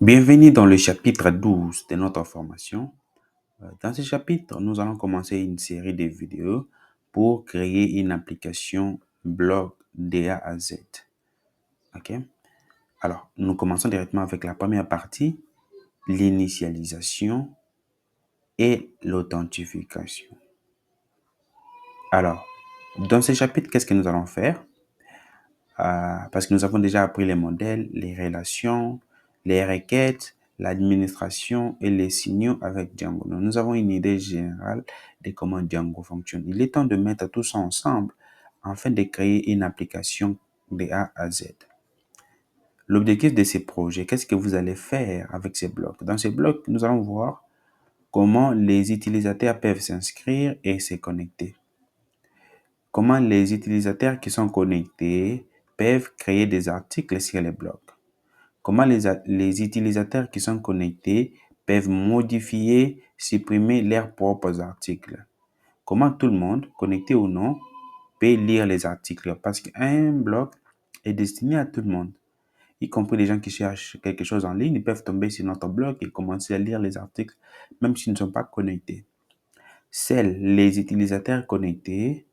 Bienvenue dans le chapitre 12 de notre formation. Dans ce chapitre, nous allons commencer une série de vidéos pour créer une application blog de A à Z. OK? Alors, nous commençons directement avec la première partie, l'initialisation et l'authentification. Alors, dans ce chapitre, qu'est-ce que nous allons faire? Parce que nous avons déjà appris les modèles, les relations, les requêtes, l'administration et les signaux avec Django. Donc, nous avons une idée générale de comment Django fonctionne. Il est temps de mettre tout ça ensemble afin de créer une application de A à Z. L'objectif de ces projets, qu'est-ce que vous allez faire avec ces blocs? Dans ces blocs, nous allons voir comment les utilisateurs peuvent s'inscrire et se connecter. Comment les utilisateurs qui sont connectés peuvent créer des articles sur les blogs. Comment les utilisateurs qui sont connectés peuvent modifier, supprimer leurs propres articles. Comment tout le monde, connecté ou non, peut lire les articles. Parce qu'un blog est destiné à tout le monde. Y compris les gens qui cherchent quelque chose en ligne, ils peuvent tomber sur notre blog et commencer à lire les articles, même s'ils ne sont pas connectés. Seuls les utilisateurs connectés,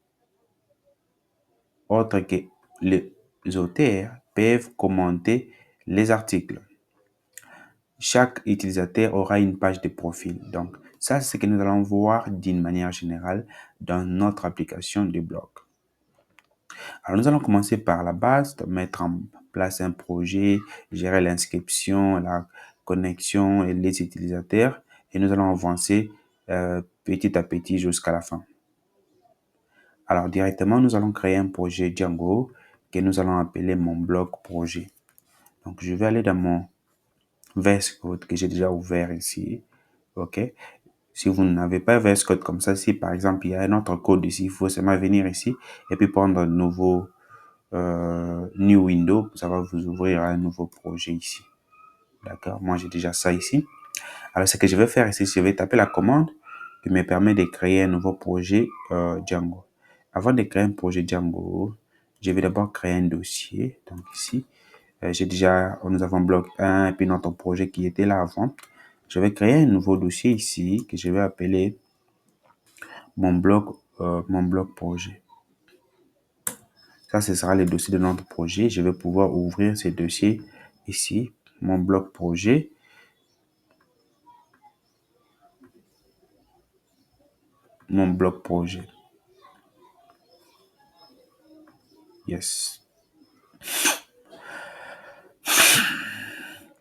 autres que les auteurs, peuvent commenter les articles. Chaque utilisateur aura une page de profil. Donc, ça, c'est ce que nous allons voir d'une manière générale dans notre application de blog. Alors, nous allons commencer par la base, de mettre en place un projet, gérer l'inscription, la connexion et les utilisateurs. Et nous allons avancer petit à petit jusqu'à la fin. Alors, directement, nous allons créer un projet Django que nous allons appeler mon blog projet. Donc, je vais aller dans mon VS Code que j'ai déjà ouvert ici. OK? Si vous n'avez pas VS Code comme ça, si par exemple il y a un autre code ici, il faut seulement venir ici et puis prendre un nouveau New Window. Ça va vous ouvrir un nouveau projet ici. D'accord? Moi, j'ai déjà ça ici. Alors, ce que je vais faire ici, je vais taper la commande qui me permet de créer un nouveau projet Django. Avant de créer un projet Django, je vais d'abord créer un dossier. Donc ici, nous avons bloc 1 et puis notre projet qui était là avant. Je vais créer un nouveau dossier ici que je vais appeler mon bloc projet. Ça, ce sera le dossier de notre projet. Je vais pouvoir ouvrir ces dossiers ici, mon bloc projet. Mon bloc projet. Yes.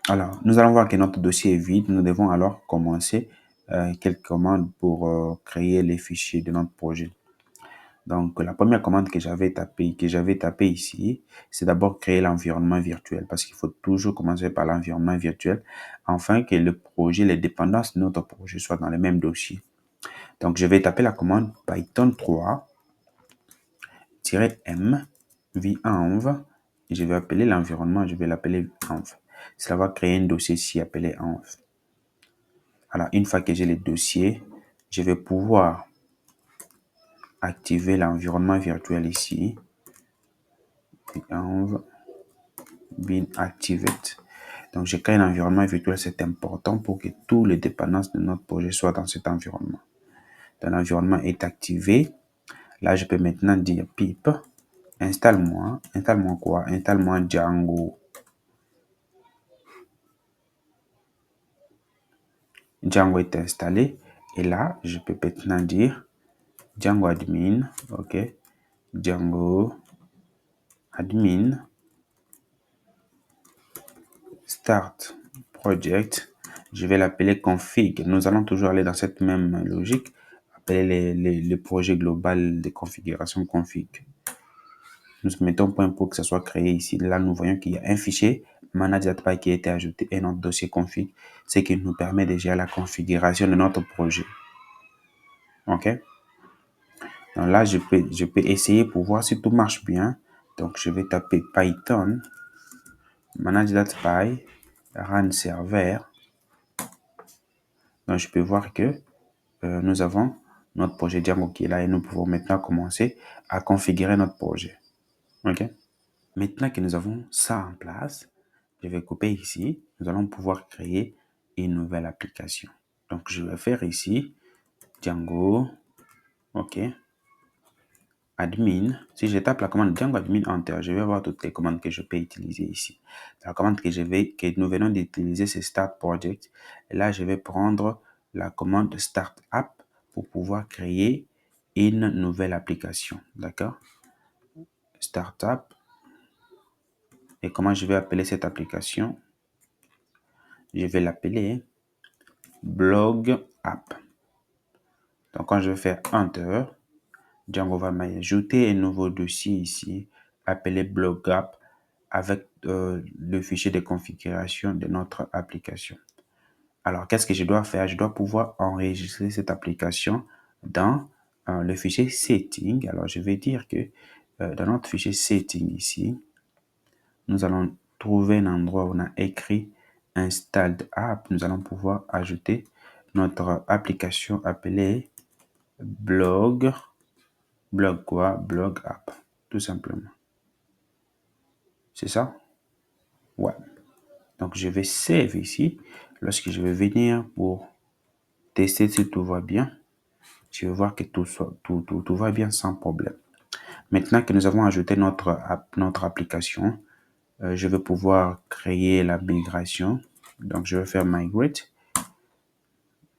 Alors, nous allons voir que notre dossier est vide. Nous devons alors commencer quelques commandes pour créer les fichiers de notre projet. Donc, la première commande que j'avais tapée ici, c'est d'abord créer l'environnement virtuel parce qu'il faut toujours commencer par l'environnement virtuel afin que le projet, les dépendances de notre projet soient dans le même dossier. Donc, je vais taper la commande Python 3-m venv et je vais appeler l'environnement, je vais l'appeler env. Cela va créer un dossier ici appelé env. Alors, une fois que j'ai le dossier, je vais pouvoir activer l'environnement virtuel ici. Env bin activate. Donc, je crée un environnement virtuel, c'est important pour que toutes les dépendances de notre projet soient dans cet environnement. Donc, l'environnement est activé. Là, je peux maintenant dire pip, installe-moi quoi? Installe-moi Django. Django est installé. Et là, je peux maintenant dire Django admin, ok, Django admin, start project. Je vais l'appeler config. Nous allons toujours aller dans cette même logique, appeler le projet global de configuration config. Nous mettons point pour que ça soit créé ici. Là, nous voyons qu'il y a un fichier manage.py qui a été ajouté et notre dossier config, ce qui nous permet de gérer la configuration de notre projet. OK? Donc là, je peux essayer pour voir si tout marche bien. Donc, je vais taper Python manage.py run server. Donc, je peux voir que nous avons notre projet Django qui est là et nous pouvons maintenant commencer à configurer notre projet. OK? Maintenant que nous avons ça en place, Je vais couper ici. Nous allons pouvoir créer une nouvelle application. Donc, je vais faire ici Django, OK, admin. Si je tape la commande Django admin enter, je vais voir toutes les commandes que je peux utiliser ici. La commande que nous venons d'utiliser, c'est start project. Et là, je vais prendre la commande start app pour pouvoir créer une nouvelle application. D'accord? Startup. Et comment je vais appeler cette application? Je vais l'appeler blog app. Donc, quand je vais faire enter, Django va m'ajouter un nouveau dossier ici appelé blog app avec le fichier de configuration de notre application. Alors, qu'est-ce que je dois faire? Je dois pouvoir enregistrer cette application dans le fichier setting. Alors, je vais dire que dans notre fichier setting ici, nous allons trouver un endroit où on a écrit installed app. Nous allons pouvoir ajouter notre application appelée blog quoi? Blog app, tout simplement. C'est ça? Ouais. Donc, je vais save ici. Lorsque je vais venir pour tester si tout va bien, je vais voir que tout va bien sans problème. Maintenant que nous avons ajouté notre application, je vais pouvoir créer la migration. Donc, je vais faire migrate.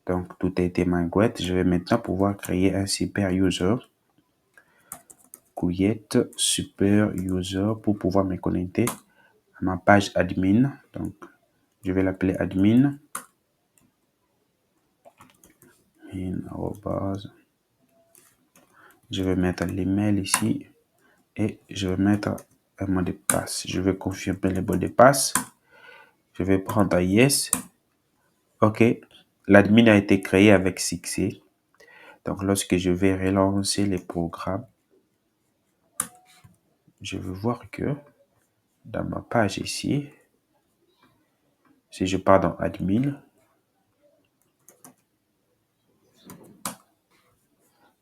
Donc, tout a été migrate. Je vais maintenant pouvoir créer un super user. Create super user pour pouvoir me connecter à ma page admin. Donc, je vais l'appeler admin. Je vais mettre l'email ici et je vais mettre un mot de passe. Je vais confirmer le mot de passe. Je vais prendre yes. OK. L'admin a été créé avec succès. Donc, lorsque je vais relancer le programme, je vais voir que dans ma page ici, si je pars dans admin,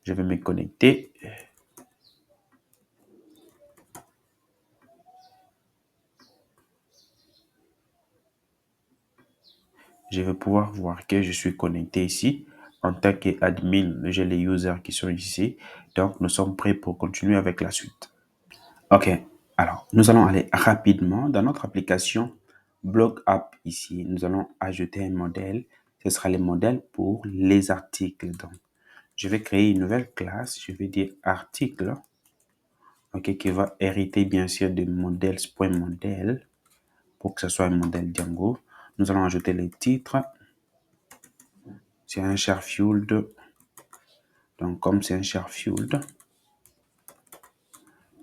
je vais me connecter. Je vais pouvoir voir que je suis connecté ici. En tant qu'admin, j'ai les users qui sont ici. Donc, nous sommes prêts pour continuer avec la suite. OK. Alors, nous allons aller rapidement dans notre application Blog App ici. Nous allons ajouter un modèle. Ce sera le modèle pour les articles. Donc, je vais créer une nouvelle classe. Je vais dire article. OK, qui va hériter bien sûr de models.model pour que ce soit un modèle Django. Nous allons ajouter les titres. C'est un char field. Donc, comme c'est un char field,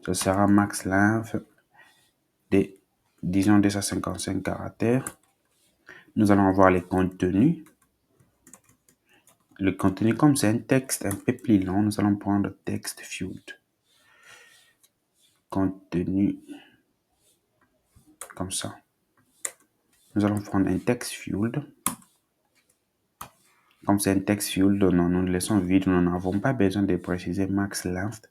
ce sera max length de, disons, 255 caractères. Nous allons avoir les contenus. Le contenu, comme c'est un texte un peu plus long, nous allons prendre text field. Contenu, comme ça. Nous allons prendre un text field. Comme c'est un text field, non, nous le laissons vide, nous n'avons pas besoin de préciser max length.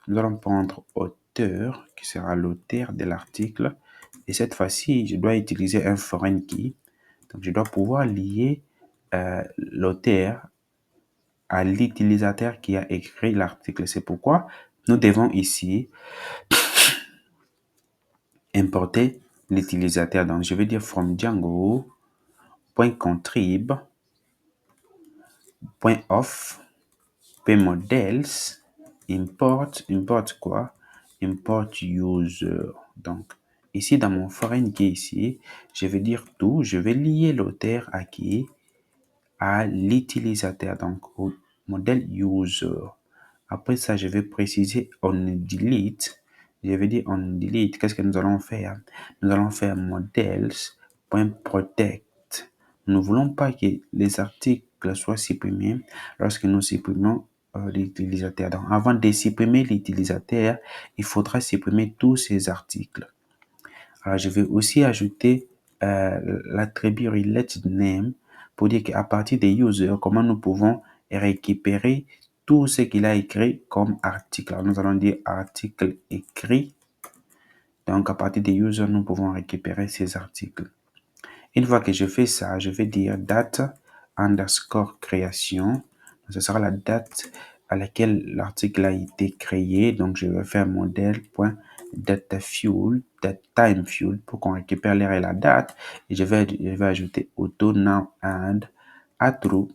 Nous allons prendre auteur, qui sera l'auteur de l'article. Et cette fois-ci, je dois utiliser un foreign key. Donc, je dois pouvoir lier l'auteur à l'utilisateur qui a écrit l'article. C'est pourquoi nous devons ici importer l'utilisateur. Donc, je vais dire from Django.contrib.off pmodels import quoi? Import user. Donc, ici dans mon foreign key ici, je vais dire tout. Je vais lier l'auteur à qui? À l'utilisateur, donc au modèle user. Après ça, je vais préciser on delete. Je vais dire on delete. Qu'est-ce que nous allons faire? Nous allons faire models.protect. Nous ne voulons pas que les articles soient supprimés lorsque nous supprimons l'utilisateur. Donc, avant de supprimer l'utilisateur, il faudra supprimer tous ces articles. Alors, je vais aussi ajouter l'attribut related name pour dire qu'à partir des users, comment nous pouvons récupérer tout ce qu'il a écrit comme article. Alors, nous allons dire article écrit Donc, à partir des users, nous pouvons récupérer ces articles. Une fois que je fais ça, je vais dire date underscore création. Ce sera la date à laquelle l'article a été créé. Donc, je vais faire modèle.dataFuel, dateTimeFuel pour qu'on récupère l'heure et la date. Et je vais ajouter auto now add à true.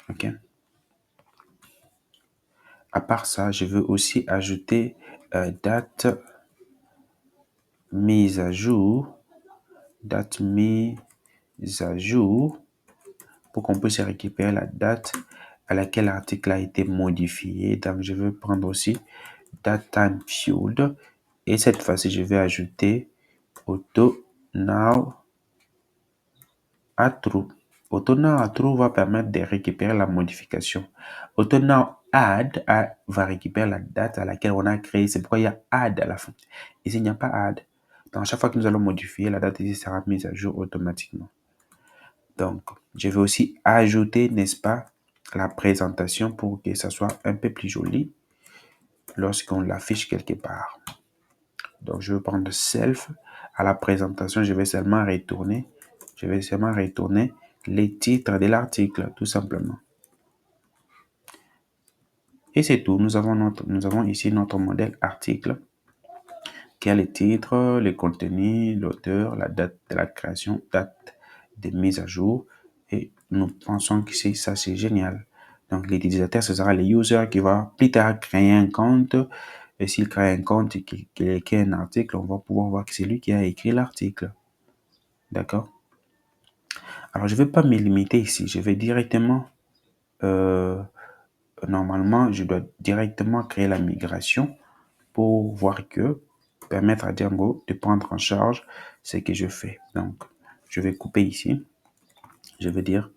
OK. À part ça, je veux aussi ajouter date mise à jour, date mise à jour, pour qu'on puisse récupérer la date à laquelle l'article a été modifié. Donc, je vais prendre aussi dateTimeFuel et cette fois-ci, je vais ajouter auto now à true. Auto now à true va permettre de récupérer la modification. Auto now add va récupérer la date à laquelle on a créé. C'est pourquoi il y a add à la fin. Ici, il n'y a pas add. Donc, chaque fois que nous allons modifier, la date ici sera mise à jour automatiquement. Donc, je vais aussi ajouter, n'est-ce pas, la présentation pour que ça soit un peu plus joli lorsqu'on l'affiche quelque part. Donc, je vais prendre self. À la présentation, je vais seulement retourner les titres de l'article, tout simplement. Et c'est tout. Nous avons ici notre modèle article qui a les titres, le contenu, l'auteur, la date de la création, date de mise à jour. Et nous pensons que ça, c'est génial. Donc, l'utilisateur, ce sera le user qui va plus tard créer un compte. Et s'il crée un compte et qu'il écrit un article, on va pouvoir voir que c'est lui qui a écrit l'article. D'accord? Alors, je ne vais pas me limiter ici. Je vais directement, normalement, je dois directement créer la migration pour voir que, permettre à Django de prendre en charge ce que je fais. Donc, je vais couper ici. Je vais dire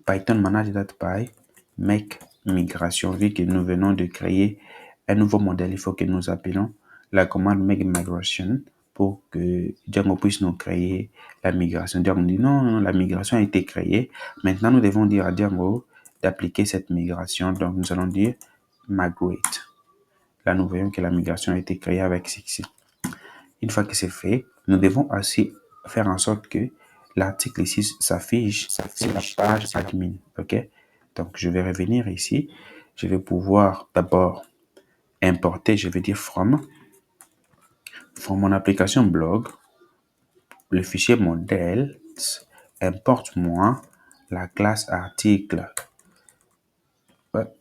Python manage.py make migration. Vu que nous venons de créer un nouveau modèle, il faut que nous appelons la commande make migration pour que Django puisse nous créer la migration. Django dit non, la migration a été créée. Maintenant, nous devons dire à Django d'appliquer cette migration. Donc, nous allons dire migrate. Là, nous voyons que la migration a été créée avec ceci. Une fois que c'est fait, nous devons aussi faire en sorte que l'article ici s'affiche sur la page admin. OK? Donc, je vais revenir ici. Je vais pouvoir d'abord importer, je vais dire from mon application blog, le fichier modèle, importe-moi la classe article.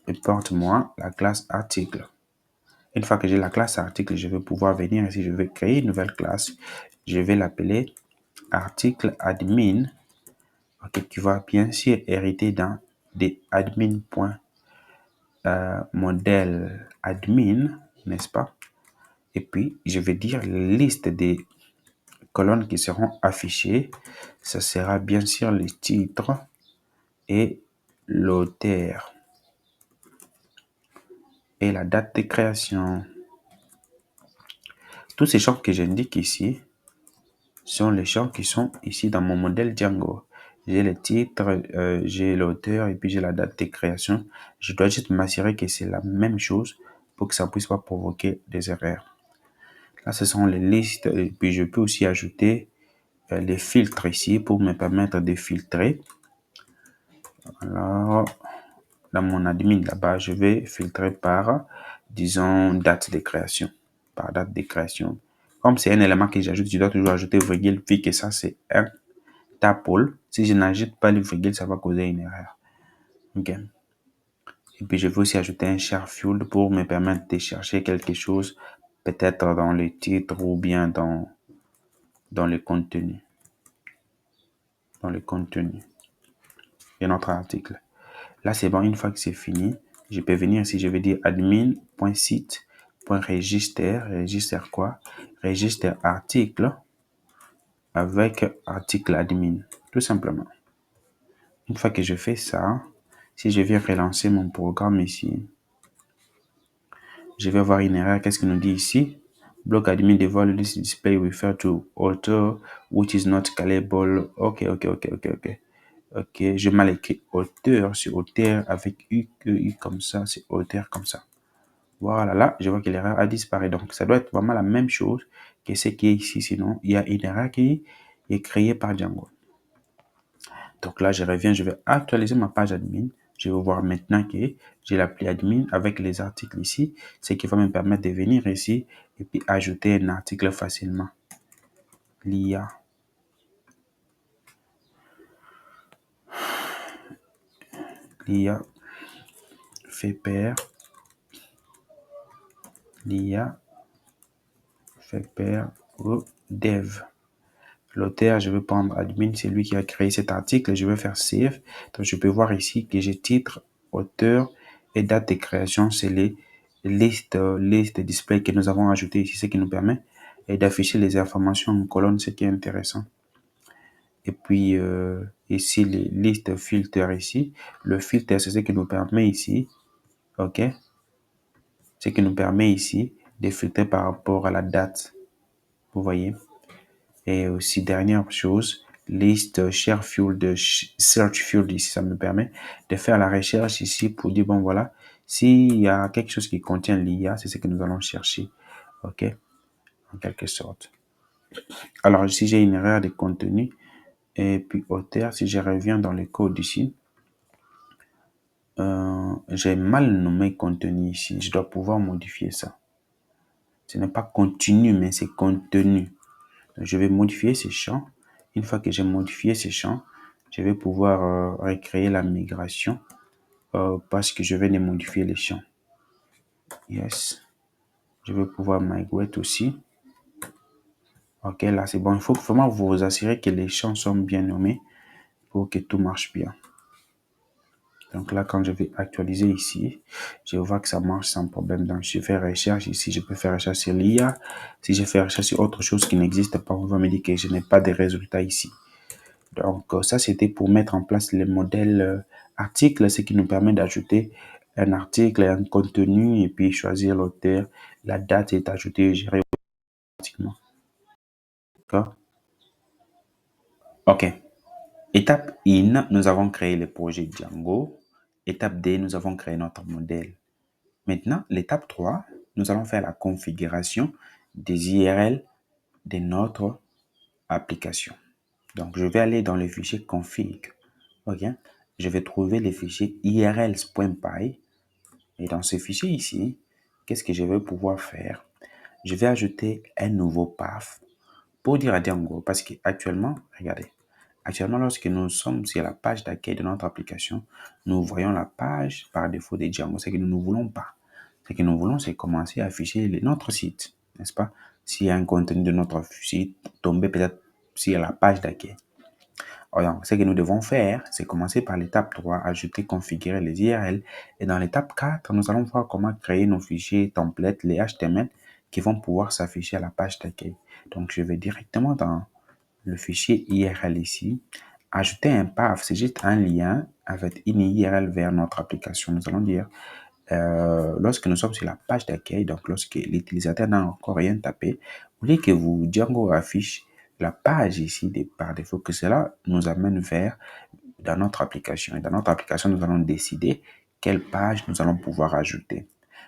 Importe-moi la classe article. Une fois que j'ai la classe article, je vais pouvoir venir ici, je vais créer une nouvelle classe. Je vais l'appeler article admin, okay, qui va bien sûr hériter dans des admin.modèle admin, n'est-ce pas? Et puis, je vais dire liste des colonnes qui seront affichées. Ça sera bien sûr le titre et l'auteur et la date de création. Tous ces champs que j'indique ici sont les champs qui sont ici dans mon modèle Django. J'ai le titre, j'ai l'auteur et puis j'ai la date de création. Je dois juste m'assurer que c'est la même chose pour que ça ne puisse pas provoquer des erreurs. Là, ce sont les listes et puis je peux aussi ajouter les filtres ici pour me permettre de filtrer. Alors, dans mon admin là-bas, je vais filtrer par, disons, date de création. Par date de création. Comme c'est un élément que j'ajoute, je dois toujours ajouter virgule, vu que ça, c'est un tuple. Si je n'ajoute pas le virgule, ça va causer une erreur. OK. Et puis, je vais aussi ajouter un share field pour me permettre de chercher quelque chose, peut-être dans le titre ou bien dans le contenu. Dans le contenu de notre article. Là, c'est bon. Une fois que c'est fini, je peux venir ici, je vais dire admin.site.register. Register quoi? Register article avec article admin, tout simplement. Une fois que je fais ça, si je viens relancer mon programme ici, je vais avoir une erreur. Qu'est-ce qu'il nous dit ici? Block admin default list display refer to author which is not callable. Ok, je mal écrit auteur, c'est auteur avec U comme ça, c'est auteur comme ça. Voilà, là, je vois que l'erreur a disparu. Donc, ça doit être vraiment la même chose que ce qui est ici. Sinon, il y a une erreur qui est créée par Django. Donc là, je reviens, je vais actualiser ma page admin. Je vais voir maintenant que j'ai l'appli admin avec les articles ici, ce qui va me permettre de venir ici et puis ajouter un article facilement. L'IA. L'IA fait pair. L'IA fait pair au dev. L'auteur, je vais prendre admin, c'est lui qui a créé cet article. Je vais faire save. Donc, je peux voir ici que j'ai titre, auteur et date de création. C'est les listes display que nous avons ajouté ici, ce qui nous permet d'afficher les informations en colonne, ce qui est intéressant. Et puis, ici, les listes filter ici. Le filtre, c'est ce qui nous permet ici, OK? Ce qui nous permet ici de filtrer par rapport à la date. Vous voyez? Et aussi, dernière chose, liste share field, search field ici, ça me permet de faire la recherche ici pour dire, bon voilà, s'il y a quelque chose qui contient l'IA, c'est ce que nous allons chercher, ok, en quelque sorte. Alors ici, j'ai une erreur de contenu, et puis auteur, si je reviens dans le code ici, j'ai mal nommé contenu ici, je dois pouvoir modifier ça. Ce n'est pas contenu, mais c'est contenu. Donc, je vais modifier ces champs. Une fois que j'ai modifié ces champs, je vais pouvoir recréer la migration parce que je vais les modifier les champs. Yes. Je vais pouvoir migrate aussi. Ok, là c'est bon. Il faut vraiment vous assurer que les champs sont bien nommés pour que tout marche bien. Donc là, quand je vais actualiser ici, je vois que ça marche sans problème. Donc, je fais recherche ici. Je peux faire recherche sur l'IA. Si je fais recherche sur autre chose qui n'existe pas, on va me dire que je n'ai pas de résultats ici. Donc, ça, c'était pour mettre en place les modèles articles, ce qui nous permet d'ajouter un article, un contenu, et puis choisir l'auteur. La date est ajoutée et gérée automatiquement. D'accord? OK. Étape 1, nous avons créé le projet Django. Étape 2, nous avons créé notre modèle. Maintenant, l'étape 3, nous allons faire la configuration des URL de notre application. Donc, je vais aller dans le fichier config. OK. Je vais trouver le fichier urls.py. Et dans ce fichier ici, qu'est-ce que je vais pouvoir faire? Je vais ajouter un nouveau path pour dire à Django, parce qu'actuellement, regardez, actuellement, lorsque nous sommes sur la page d'accueil de notre application, nous voyons la page par défaut de Django. Ce que nous ne voulons pas. Ce que nous voulons, c'est commencer à afficher notre site, n'est-ce pas? S'il y a un contenu de notre site, tomber peut-être sur la page d'accueil. Alors, ce que nous devons faire, c'est commencer par l'étape 3, ajouter, configurer les URL. Et dans l'étape 4, nous allons voir comment créer nos fichiers templates, les HTML, qui vont pouvoir s'afficher à la page d'accueil. Donc, je vais directement dans le fichier URL ici, ajouter un path, c'est juste un lien avec une URL vers notre application. Nous allons dire, lorsque nous sommes sur la page d'accueil, donc lorsque l'utilisateur n'a encore rien tapé, vous voulez que vous Django affiche la page ici par défaut, que cela nous amène vers dans notre application. Et dans notre application, nous allons décider quelle page nous allons pouvoir ajouter.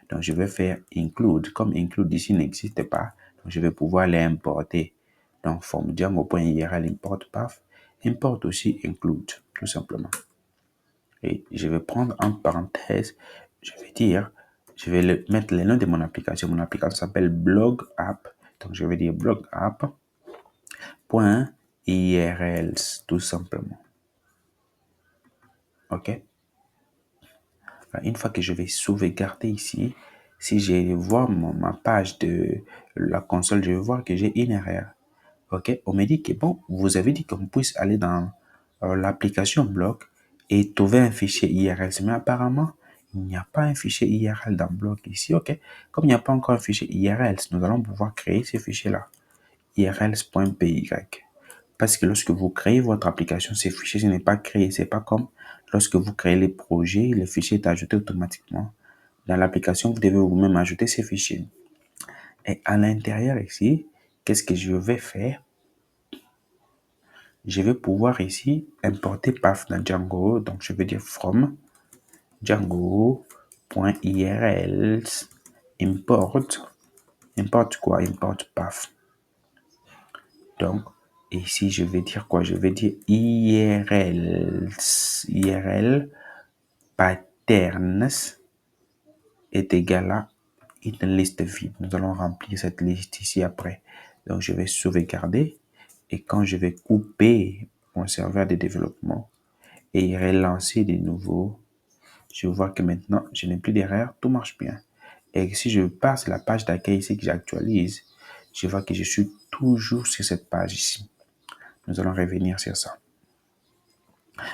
Donc, je vais faire include. Comme include ici n'existe pas, donc je vais pouvoir l'importer. Donc, forme Django.url import path, import aussi include, tout simplement. Et je vais prendre en parenthèse, je vais dire, je vais mettre le nom de mon application. Mon application s'appelle Blog App. Donc, je vais dire Blog App.urls, tout simplement. OK? Une fois que je vais sauvegarder ici, si je vois ma page de la console, je vais voir que j'ai une erreur. OK? On me dit que bon, vous avez dit qu'on puisse aller dans l'application Blog et trouver un fichier IRL. Mais apparemment, il n'y a pas un fichier IRL dans Blog ici. OK? Comme il n'y a pas encore un fichier IRL, nous allons pouvoir créer ce fichier-là. IRLs.py. Parce que lorsque vous créez votre application, ces fichiers, ce n'est pas créé. C'est pas comme lorsque vous créez les projets, le fichier est ajouté automatiquement. Dans l'application, vous devez vous-même ajouter ces fichiers. Et à l'intérieur ici, qu'est-ce que je vais faire? Je vais pouvoir ici importer path dans Django. Donc, je vais dire from Django.urls import quoi? Import path. Donc, ici, je vais dire quoi? Je vais dire IRL patterns est égal à une liste vide. Nous allons remplir cette liste ici après. Donc, je vais sauvegarder. Et quand je vais couper mon serveur de développement et relancer de nouveau, je vois que maintenant, je n'ai plus d'erreur, tout marche bien. Et si je passe la page d'accueil ici que j'actualise, je vois que je suis toujours sur cette page ici. Nous allons revenir sur ça.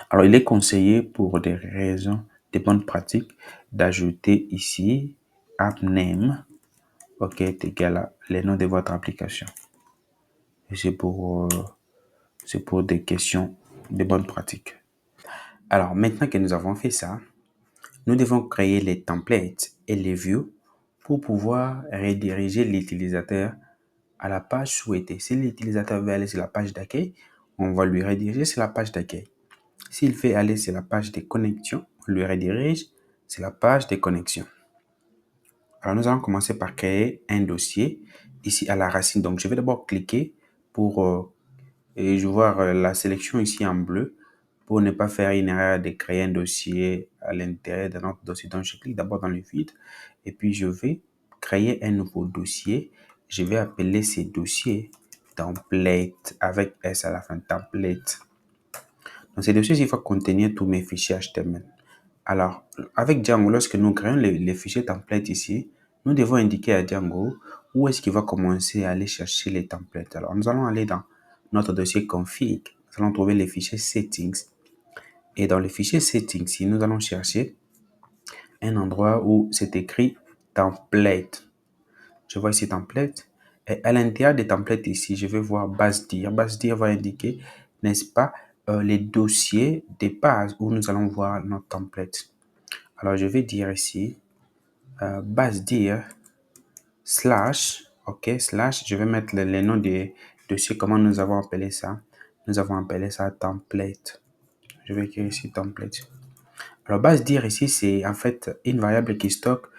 Alors, il est conseillé pour des raisons, des bonnes pratiques, d'ajouter ici app name, ok, est égal à le nom de votre application. Et c'est pour des questions de bonnes pratiques. Alors, maintenant que nous avons fait ça, nous devons créer les templates et les views pour pouvoir rediriger l'utilisateur à la page souhaitée. Si l'utilisateur veut aller sur la page d'accueil, on va lui rediriger sur la page d'accueil. S'il fait aller sur la page de connexion, on lui redirige sur la page de connexion. Alors, nous allons commencer par créer un dossier ici à la racine. Donc, je vais d'abord cliquer pour je vois la sélection ici en bleu pour ne pas faire une erreur de créer un dossier à l'intérieur de notre dossier. Donc, je clique d'abord dans le vide et puis je vais créer un nouveau dossier. Je vais appeler ce dossier template avec S à la fin, template. Donc, ce dossier, il va contenir tous mes fichiers HTML. Alors, avec Django, lorsque nous créons les fichiers templates ici, nous devons indiquer à Django où est-ce qu'il va commencer à aller chercher les templates. Alors, nous allons aller dans notre dossier config. Nous allons trouver les fichiers settings. Et dans le fichier settings, ici, nous allons chercher un endroit où c'est écrit template. Je vois ici template. Et à l'intérieur des templates ici, je vais voir base dir. Base dir va indiquer, n'est-ce pas, les dossiers de base où nous allons voir notre template. Alors, je vais dire ici, base dir slash, ok, slash, je vais mettre les noms des dossiers, comment nous avons appelé ça. Nous avons appelé ça template. Je vais écrire ici template. Alors, base dir ici, c'est en fait une variable qui stocke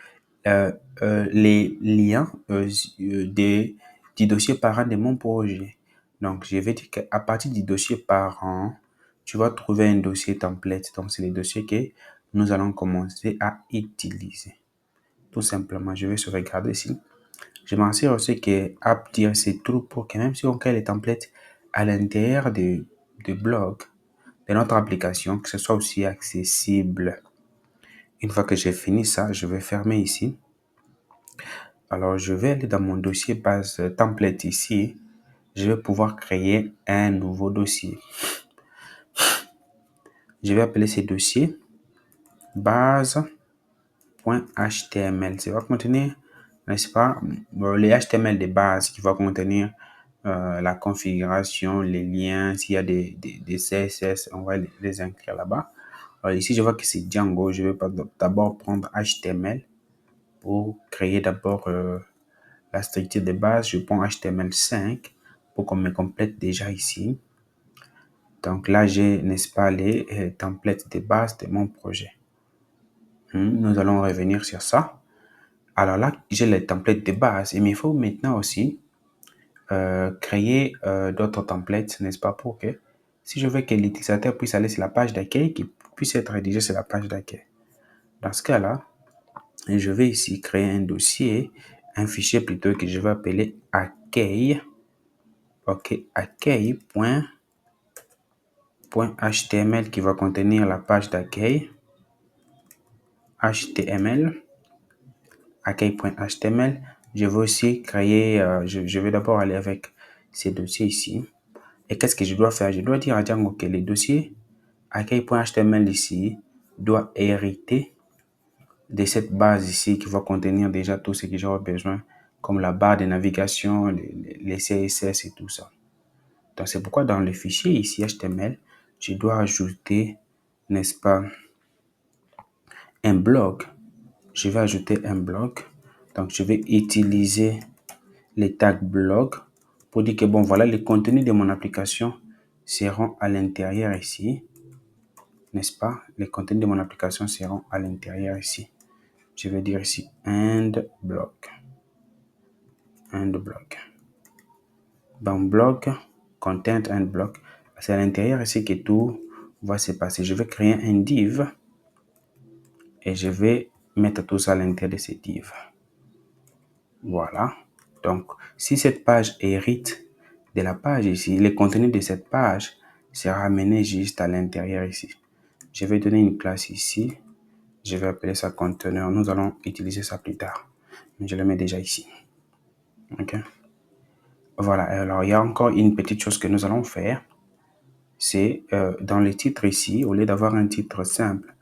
les liens du dossier parent de mon projet. Donc, je vais dire qu'à partir du dossier parent, tu vas trouver un dossier template. Donc, c'est les dossiers que nous allons commencer à utiliser. Tout simplement, je vais sauvegarder ici. Je m'en sers aussi que AppDir, c'est true pour que même si on crée les templates à l'intérieur du blog, de notre application, que ce soit aussi accessible. Une fois que j'ai fini ça, je vais fermer ici. Alors, je vais aller dans mon dossier base template ici. Je vais pouvoir créer un nouveau dossier. Je vais appeler ce dossier base.html. Ça va contenir, n'est-ce pas, les HTML de base qui va contenir la configuration, les liens, s'il y a des CSS, on va les inclure là-bas. Alors ici, je vois que c'est Django. Je vais d'abord prendre HTML pour créer d'abord la structure de base. Je prends HTML5 pour qu'on me complète déjà ici. Donc là, j'ai, n'est-ce pas, les templates de base de mon projet. Nous allons revenir sur ça. Alors là, j'ai les templates de base. Et il faut maintenant aussi créer d'autres templates, n'est-ce pas, pour que si je veux que l'utilisateur puisse aller sur la page d'accueil, qu'il puisse être rédigé sur la page d'accueil. Dans ce cas-là, je vais ici créer un dossier, un fichier plutôt que je vais appeler accueil. Ok, accueil.html qui va contenir la page d'accueil. HTML, accueil.html. Je vais aussi créer, je vais d'abord aller avec ces dossiers ici. Et qu'est-ce que je dois faire? Je dois dire à Django que les dossiers accueil.html ici doit hériter de cette base ici qui va contenir déjà tout ce que j'aurai besoin, comme la barre de navigation, les CSS et tout ça. Donc, c'est pourquoi dans le fichier ici HTML, je dois ajouter, n'est-ce pas, un blog. Je vais ajouter un blog. Donc, je vais utiliser les tags blog pour dire que, bon, voilà, les contenus de mon application seront à l'intérieur ici. N'est-ce pas? Les contenus de mon application seront à l'intérieur ici. Je vais dire ici end block. End block. Dans bloc, content and block, c'est à l'intérieur ici que tout va se passer. Je vais créer un div et je vais mettre tout ça à l'intérieur de ce div. Voilà. Donc, si cette page hérite de la page ici, le contenu de cette page sera amené juste à l'intérieur ici. Je vais donner une classe ici. Je vais appeler ça conteneur. Nous allons utiliser ça plus tard. Mais je le mets déjà ici. OK. Voilà. Alors, il y a encore une petite chose que nous allons faire. C'est dans le titre ici, au lieu d'avoir un titre simple.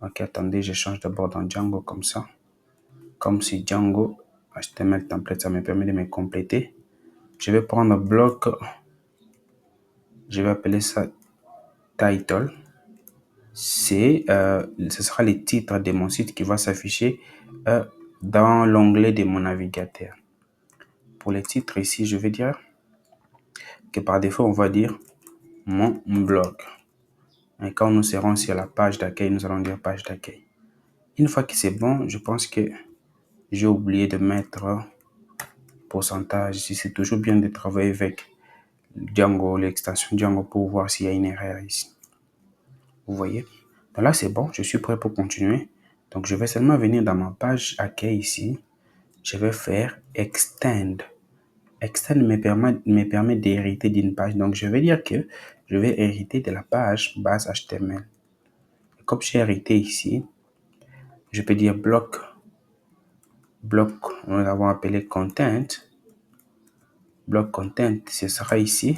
OK, attendez, je change d'abord dans Django comme ça. Comme si Django HTML template, ça me permet de me compléter. Je vais prendre bloc. Je vais appeler ça title. Ce sera le titre de mon site qui va s'afficher dans l'onglet de mon navigateur. Pour les titres ici, je vais dire que par défaut, on va dire mon blog. Et quand nous serons sur la page d'accueil, nous allons dire page d'accueil. Une fois que c'est bon, je pense que j'ai oublié de mettre pourcentage. Si c'est toujours bien de travailler avec Django, l'extension Django pour voir s'il y a une erreur ici. Vous voyez? Donc là, c'est bon. Je suis prêt pour continuer. Donc, je vais seulement venir dans ma page accueil ici. Je vais faire extend. Extend me permet d'hériter d'une page. Donc, je vais dire que je vais hériter de la page base HTML. Comme j'ai hérité ici, je peux dire bloc. Bloc, nous l'avons appelé content. Bloc content, ce sera ici.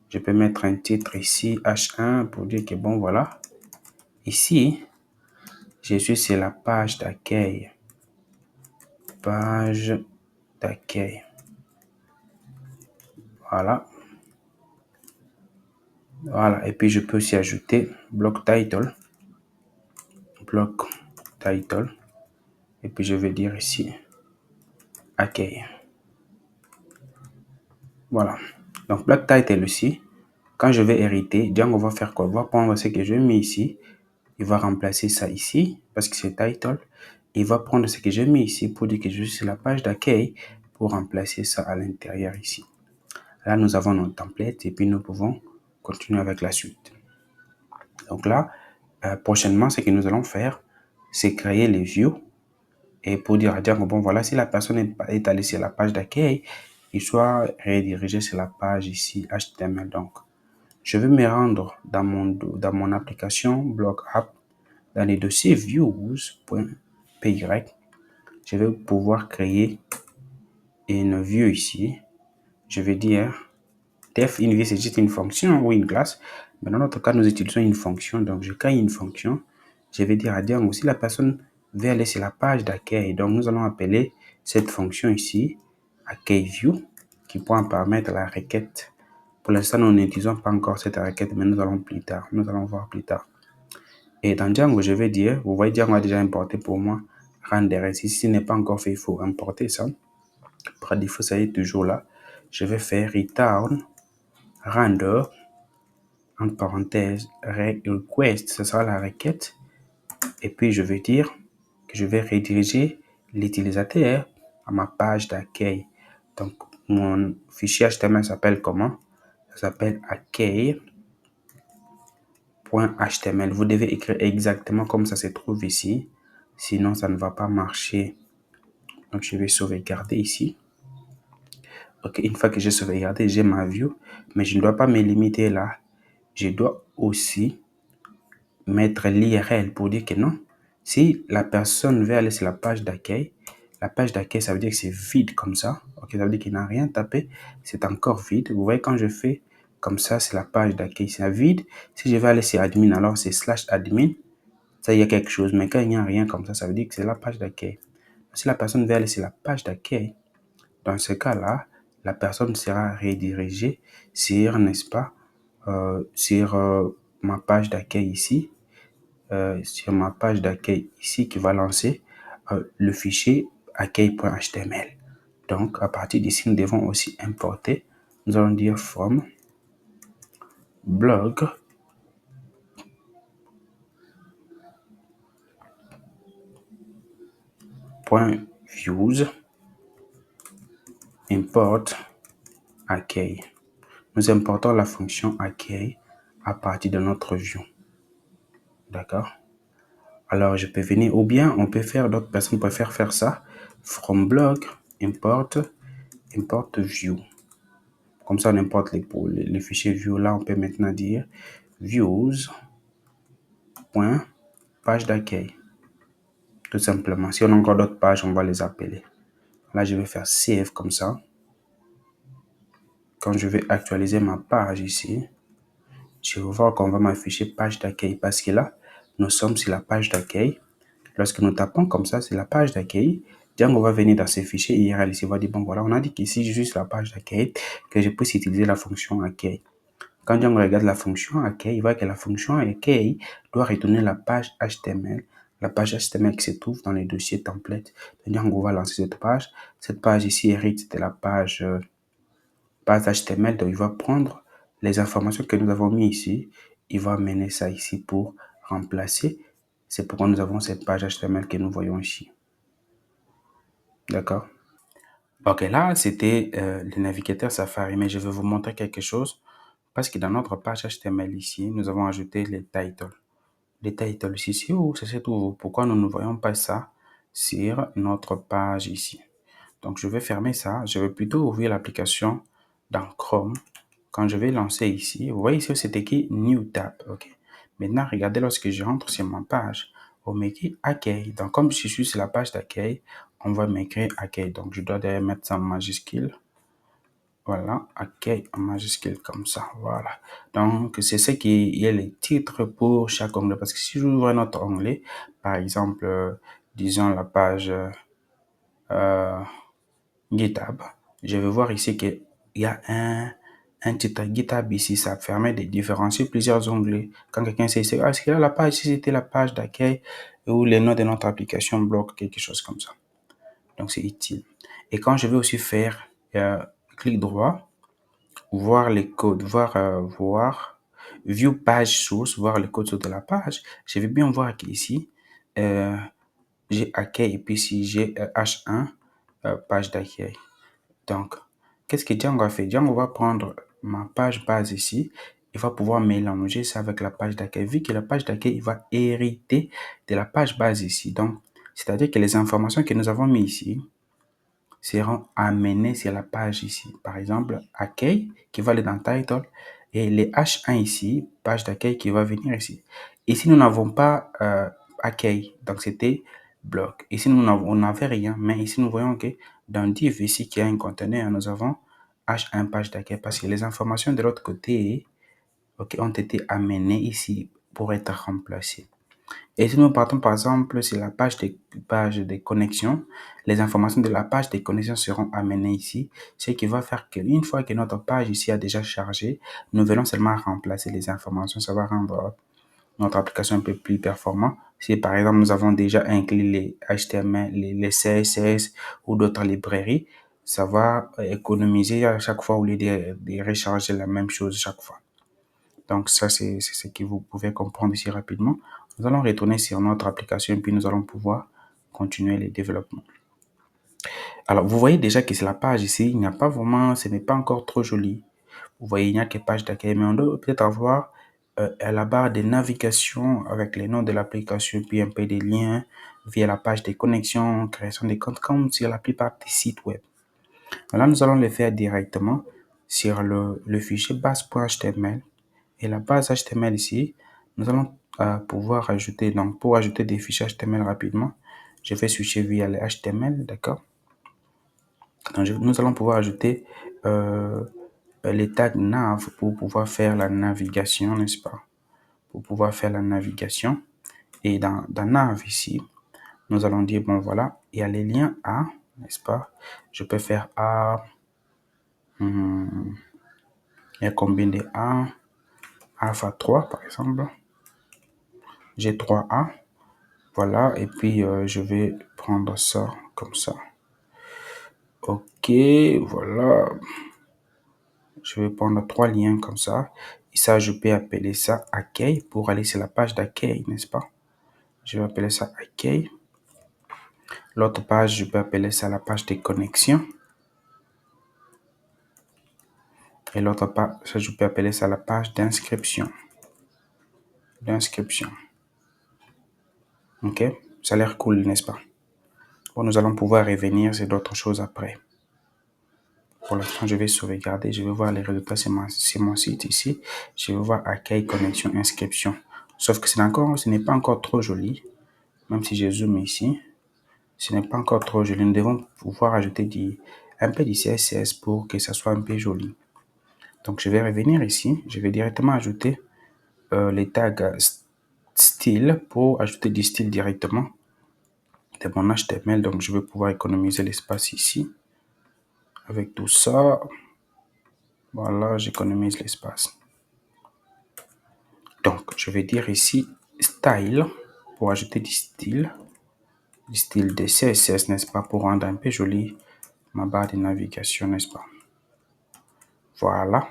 Je peux mettre un titre ici, H1, pour dire que bon, voilà. Ici, je suis sur la page d'accueil. Page d'accueil. Voilà. Voilà. Et puis, je peux aussi ajouter bloc title. Bloc title. Et puis, je vais dire ici, accueil. Voilà. Donc, bloc title aussi. Quand je vais hériter, Django va faire quoi? Il va prendre ce que j'ai mis ici. Il va remplacer ça ici, parce que c'est title. Il va prendre ce que j'ai mis ici pour dire que je suis sur la page d'accueil pour remplacer ça à l'intérieur ici. Là, nous avons notre template et puis nous pouvons continuer avec la suite. Donc là, prochainement, ce que nous allons faire, c'est créer les views et pour dire à Django, bon voilà, si la personne est allée sur la page d'accueil, il soit redirigé sur la page ici HTML. Donc, je vais me rendre dans mon application Blog App, dans les dossiers views.py. Je vais pouvoir créer une view ici. Je vais dire def une view, c'est juste une fonction ou une classe. Mais dans notre cas, nous utilisons une fonction. Donc, je crée une fonction. Je vais dire à Django, si la personne veut aller sur la page d'accueil, donc nous allons appeler cette fonction ici, accueil view, qui pourra permettre la requête. Pour l'instant, nous n'utilisons pas encore cette requête, mais nous allons plus tard. Nous allons voir plus tard. Et dans Django, je vais dire, vous voyez, Django a déjà importé pour moi render. Si ce n'est pas encore fait, il faut importer ça. Par défaut, ça est toujours là. Je vais faire return render, entre parenthèses, request, ce sera la requête. Et puis, je vais dire que je vais rediriger l'utilisateur à ma page d'accueil. Donc, mon fichier HTML s'appelle comment? Ça s'appelle accueil.html. Vous devez écrire exactement comme ça se trouve ici. Sinon, ça ne va pas marcher. Donc, je vais sauvegarder ici. Ok, une fois que j'ai sauvegardé, j'ai ma view. Mais je ne dois pas me limiter là. Je dois aussi mettre l'IRL pour dire que non. Si la personne veut aller sur la page d'accueil, ça veut dire que c'est vide comme ça. Ok, ça veut dire qu'il n'a rien tapé. C'est encore vide. Vous voyez, quand je fais comme ça, c'est la page d'accueil. C'est vide. Si je vais aller sur admin, alors c'est /admin. Ça, il y a quelque chose. Mais quand il n'y a rien comme ça veut dire que c'est la page d'accueil. Si la personne veut aller sur la page d'accueil, dans ce cas-là, la personne sera redirigée sur, n'est-ce pas, sur ma page d'accueil ici. Sur ma page d'accueil ici qui va lancer le fichier accueil.html. Donc, à partir d'ici, nous devons aussi importer. Nous allons dire from blog .views import accueil. Nous importons la fonction accueil à partir de notre view. D'accord? Alors, je peux venir, ou bien on peut faire, d'autres personnes préfèrent faire ça, from blog import view. Comme ça, on importe les fichiers view. Là, on peut maintenant dire views page d'accueil. Tout simplement. Si on a encore d'autres pages, on va les appeler. Là, je vais faire save comme ça. Quand je vais actualiser ma page ici, je vais voir qu'on va m'afficher page d'accueil parce que là, nous sommes sur la page d'accueil. Lorsque nous tapons comme ça, c'est la page d'accueil. Django va venir dans ces fichiers IRL ici, va dire, bon voilà, on a dit qu'ici, juste la page d'accueil, que je puisse utiliser la fonction accueil. Quand Django regarde la fonction accueil, il voit que la fonction accueil doit retourner la page HTML. La page HTML qui se trouve dans les dossiers templates. Django va lancer cette page. Cette page ici hérite de la page HTML. Donc, il va prendre les informations que nous avons mis ici. Il va amener ça ici pour remplacer. C'est pourquoi nous avons cette page HTML que nous voyons ici. D'accord? Ok, là, c'était le navigateur Safari, mais je vais vous montrer quelque chose parce que dans notre page HTML ici, nous avons ajouté les titles. Les titles ici, c'est où ça se trouve? Pourquoi nous ne voyons pas ça sur notre page ici? Donc, je vais fermer ça. Je vais plutôt ouvrir l'application dans Chrome. Quand je vais lancer ici, vous voyez ici, c'est écrit New Tab. Ok. Maintenant, regardez lorsque je rentre sur ma page, on m'écrit accueil. Donc, comme je suis sur la page d'accueil, on va m'écrire accueil. Donc, je dois d'ailleurs mettre ça en majuscule. Voilà, accueil en majuscule comme ça. Voilà. Donc, c'est ce qui est les titres pour chaque onglet. Parce que si j'ouvre un autre onglet, par exemple, disons la page GitHub, je vais voir ici qu'il y a un titre GitHub ici. Ça permet de différencier plusieurs onglets. Quand quelqu'un sait, est-ce que là, la page ici, c'était la page d'accueil ou le nom de notre application bloque, quelque chose comme ça. Donc, c'est utile. Et quand je vais aussi faire clic droit, voir les codes, voir view page source, voir les codes de la page, je vais bien voir qu'ici, j'ai accueil et puis ici, j'ai H1, page d'accueil. Donc, qu'est-ce que Django a fait? Django va prendre ma page base ici, il va pouvoir mélanger ça avec la page d'accueil. Vu que la page d'accueil va hériter de la page base ici. Donc, c'est-à-dire que les informations que nous avons mis ici seront amenées sur la page ici. Par exemple, accueil qui va aller dans title et les H1 ici, page d'accueil qui va venir ici. Ici, nous n'avons pas accueil, donc c'était bloc. Ici, on n'avait rien, mais ici, nous voyons que dans div ici, qui a un conteneur, nous avons H1 page d'accueil parce que les informations de l'autre côté ont été amenées ici pour être remplacées. Et si nous partons par exemple sur la page des connexions, les informations de la page des connexions seront amenées ici, ce qui va faire qu'une fois que notre page ici a déjà chargé, nous venons seulement remplacer les informations. Ça va rendre notre application un peu plus performante. Si par exemple nous avons déjà inclus les HTML, les CSS ou d'autres librairies, ça va économiser à chaque fois au lieu de recharger la même chose chaque fois. Donc ça, c'est ce que vous pouvez comprendre ici rapidement. Nous allons retourner sur notre application et puis nous allons pouvoir continuer les développements. Alors, vous voyez déjà que c'est la page ici, il n'y a pas vraiment, ce n'est pas encore trop joli. Vous voyez, il n'y a que page d'accueil, mais on doit peut-être avoir à la barre de navigation avec les noms de l'application, puis un peu des liens via la page des connexions, création des comptes, comme sur la plupart des sites web. Là, nous allons le faire directement sur le fichier base.html. Et la base HTML ici, nous allons pouvoir ajouter, donc pour ajouter des fichiers HTML rapidement, je vais switcher via le HTML, d'accord? Nous allons pouvoir ajouter les tags nav pour pouvoir faire la navigation, n'est-ce pas? Pour pouvoir faire la navigation. Et dans nav ici, nous allons dire, bon voilà, il y a les liens A, n'est-ce pas? Je peux faire A, il y a combien de A? Alpha 3 par exemple. J'ai 3A. Voilà, et puis je vais prendre ça comme ça. Ok, voilà. Je vais prendre 3 liens comme ça. Et ça, je peux appeler ça accueil pour aller sur la page d'accueil, n'est-ce pas? Je vais appeler ça accueil. L'autre page, je peux appeler ça la page de connexion. Et l'autre page, je peux appeler ça la page d'inscription. Ok, ça a l'air cool, n'est-ce pas? Bon, nous allons pouvoir revenir sur d'autres choses après. Pour l'instant, je vais sauvegarder. Je vais voir les résultats sur mon site ici. Je vais voir accueil, connexion, inscription. Sauf que ce n'est pas encore trop joli. Même si je zoome ici, ce n'est pas encore trop joli. Nous devons pouvoir ajouter un peu de CSS pour que ça soit un peu joli. Donc, je vais revenir ici. Je vais directement ajouter les tags style pour ajouter du style directement de mon HTML. Donc, je vais pouvoir économiser l'espace ici. Avec tout ça, voilà, j'économise l'espace. Donc, je vais dire ici style pour ajouter du style de CSS, n'est-ce pas, pour rendre un peu joli ma barre de navigation, n'est-ce pas? Voilà.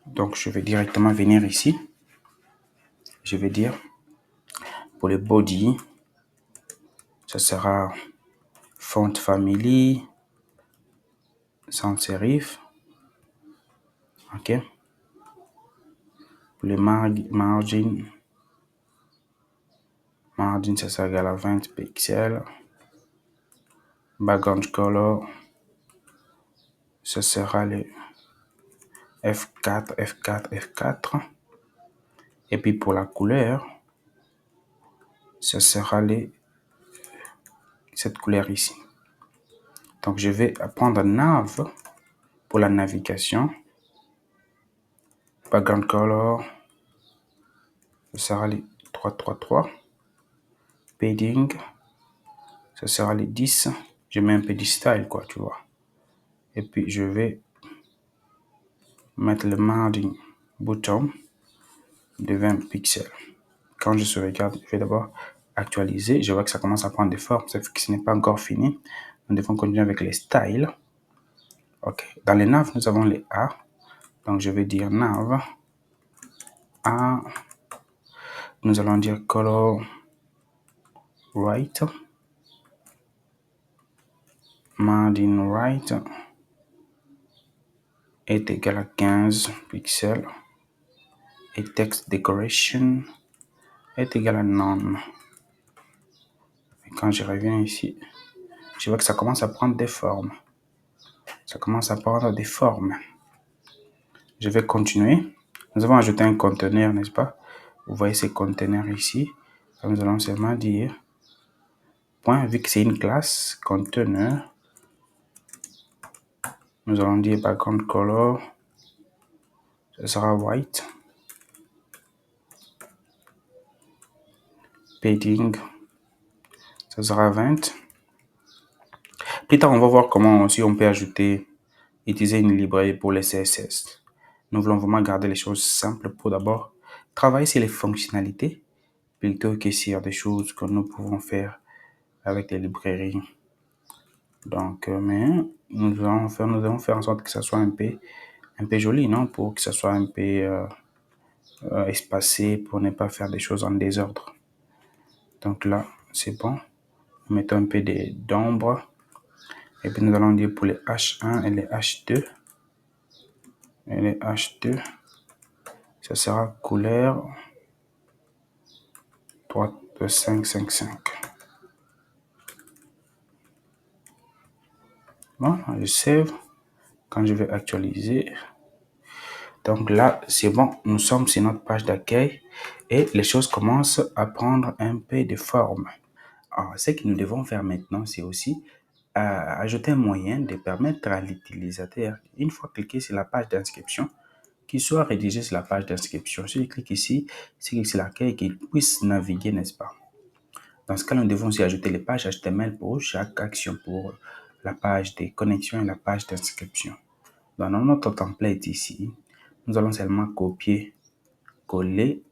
Donc, je vais directement venir ici. Je vais dire pour le body, ça sera font family, sans serif. OK. Pour le margin, ça sera égal à 20 pixels. Background color, ce sera le F4, F4, F4. Et puis pour la couleur, ce sera cette couleur ici. Donc je vais prendre nav pour la navigation. Background color, ce sera les 333. Padding, ce sera les 10. Je mets un peu de style, quoi, tu vois. Et puis je vais mettre le margin bouton de 20 pixels. Quand je sauvegarde, je vais d'abord actualiser. Je vois que ça commence à prendre des formes, sauf que ce n'est pas encore fini. Nous devons continuer avec les styles. OK. Dans les nav, nous avons les A. Donc, je vais dire nav A. Nous allons dire color right. Margin right est égal à 15 pixels. Et text decoration est égal à none. Et quand je reviens ici, je vois que ça commence à prendre des formes. Je vais continuer. Nous avons ajouté un conteneur, n'est-ce pas? Vous voyez ces conteneurs ici. Nous allons seulement dire, point, vu que c'est une classe, conteneur. Nous allons dire background color, ce sera white. Padding, ce sera 20. Plus tard, on va voir comment aussi on peut utiliser une librairie pour les CSS. Nous voulons vraiment garder les choses simples pour d'abord travailler sur les fonctionnalités plutôt que sur des choses que nous pouvons faire avec des librairies. Donc, mais nous allons faire en sorte que ça soit un peu joli, non? Pour que ça soit un peu espacé, pour ne pas faire des choses en désordre. Donc là, c'est bon. Mettons un peu d'ombre. Et puis nous allons dire pour les H1 et les H2. Et les H2, ça sera couleur 555. Bon, je save. Quand je vais actualiser. Donc là, c'est bon. Nous sommes sur notre page d'accueil. Et les choses commencent à prendre un peu de forme. Alors, ce que nous devons faire maintenant, c'est aussi ajouter un moyen de permettre à l'utilisateur, une fois cliqué sur la page d'inscription, qu'il soit rédigé sur la page d'inscription. Si je clique ici, c'est l'accueil, qu'il puisse naviguer, n'est-ce pas? Dans ce cas, nous devons aussi ajouter les pages HTML pour chaque action, pour la page de connexion et la page d'inscription. Dans notre template ici, nous allons seulement copier, coller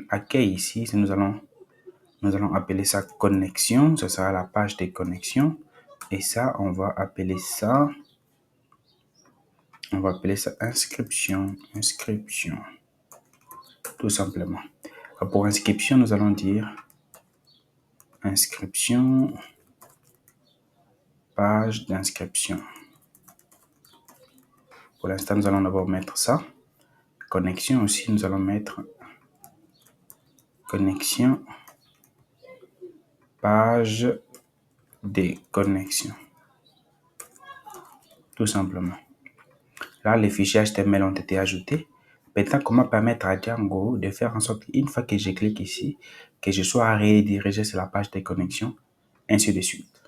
accueil ici. Nous allons appeler ça connexion. Ce sera la page de connexion. Et ça, on va appeler ça inscription. Tout simplement. Pour inscription, nous allons dire inscription. page d'inscription. Pour l'instant, nous allons d'abord mettre ça. Connexion aussi, nous allons mettre connexion, page de connexion. Tout simplement. Là, les fichiers HTML ont été ajoutés. Maintenant, comment permettre à Django de faire en sorte qu'une fois que je clique ici, que je sois redirigé sur la page de connexion, ainsi de suite.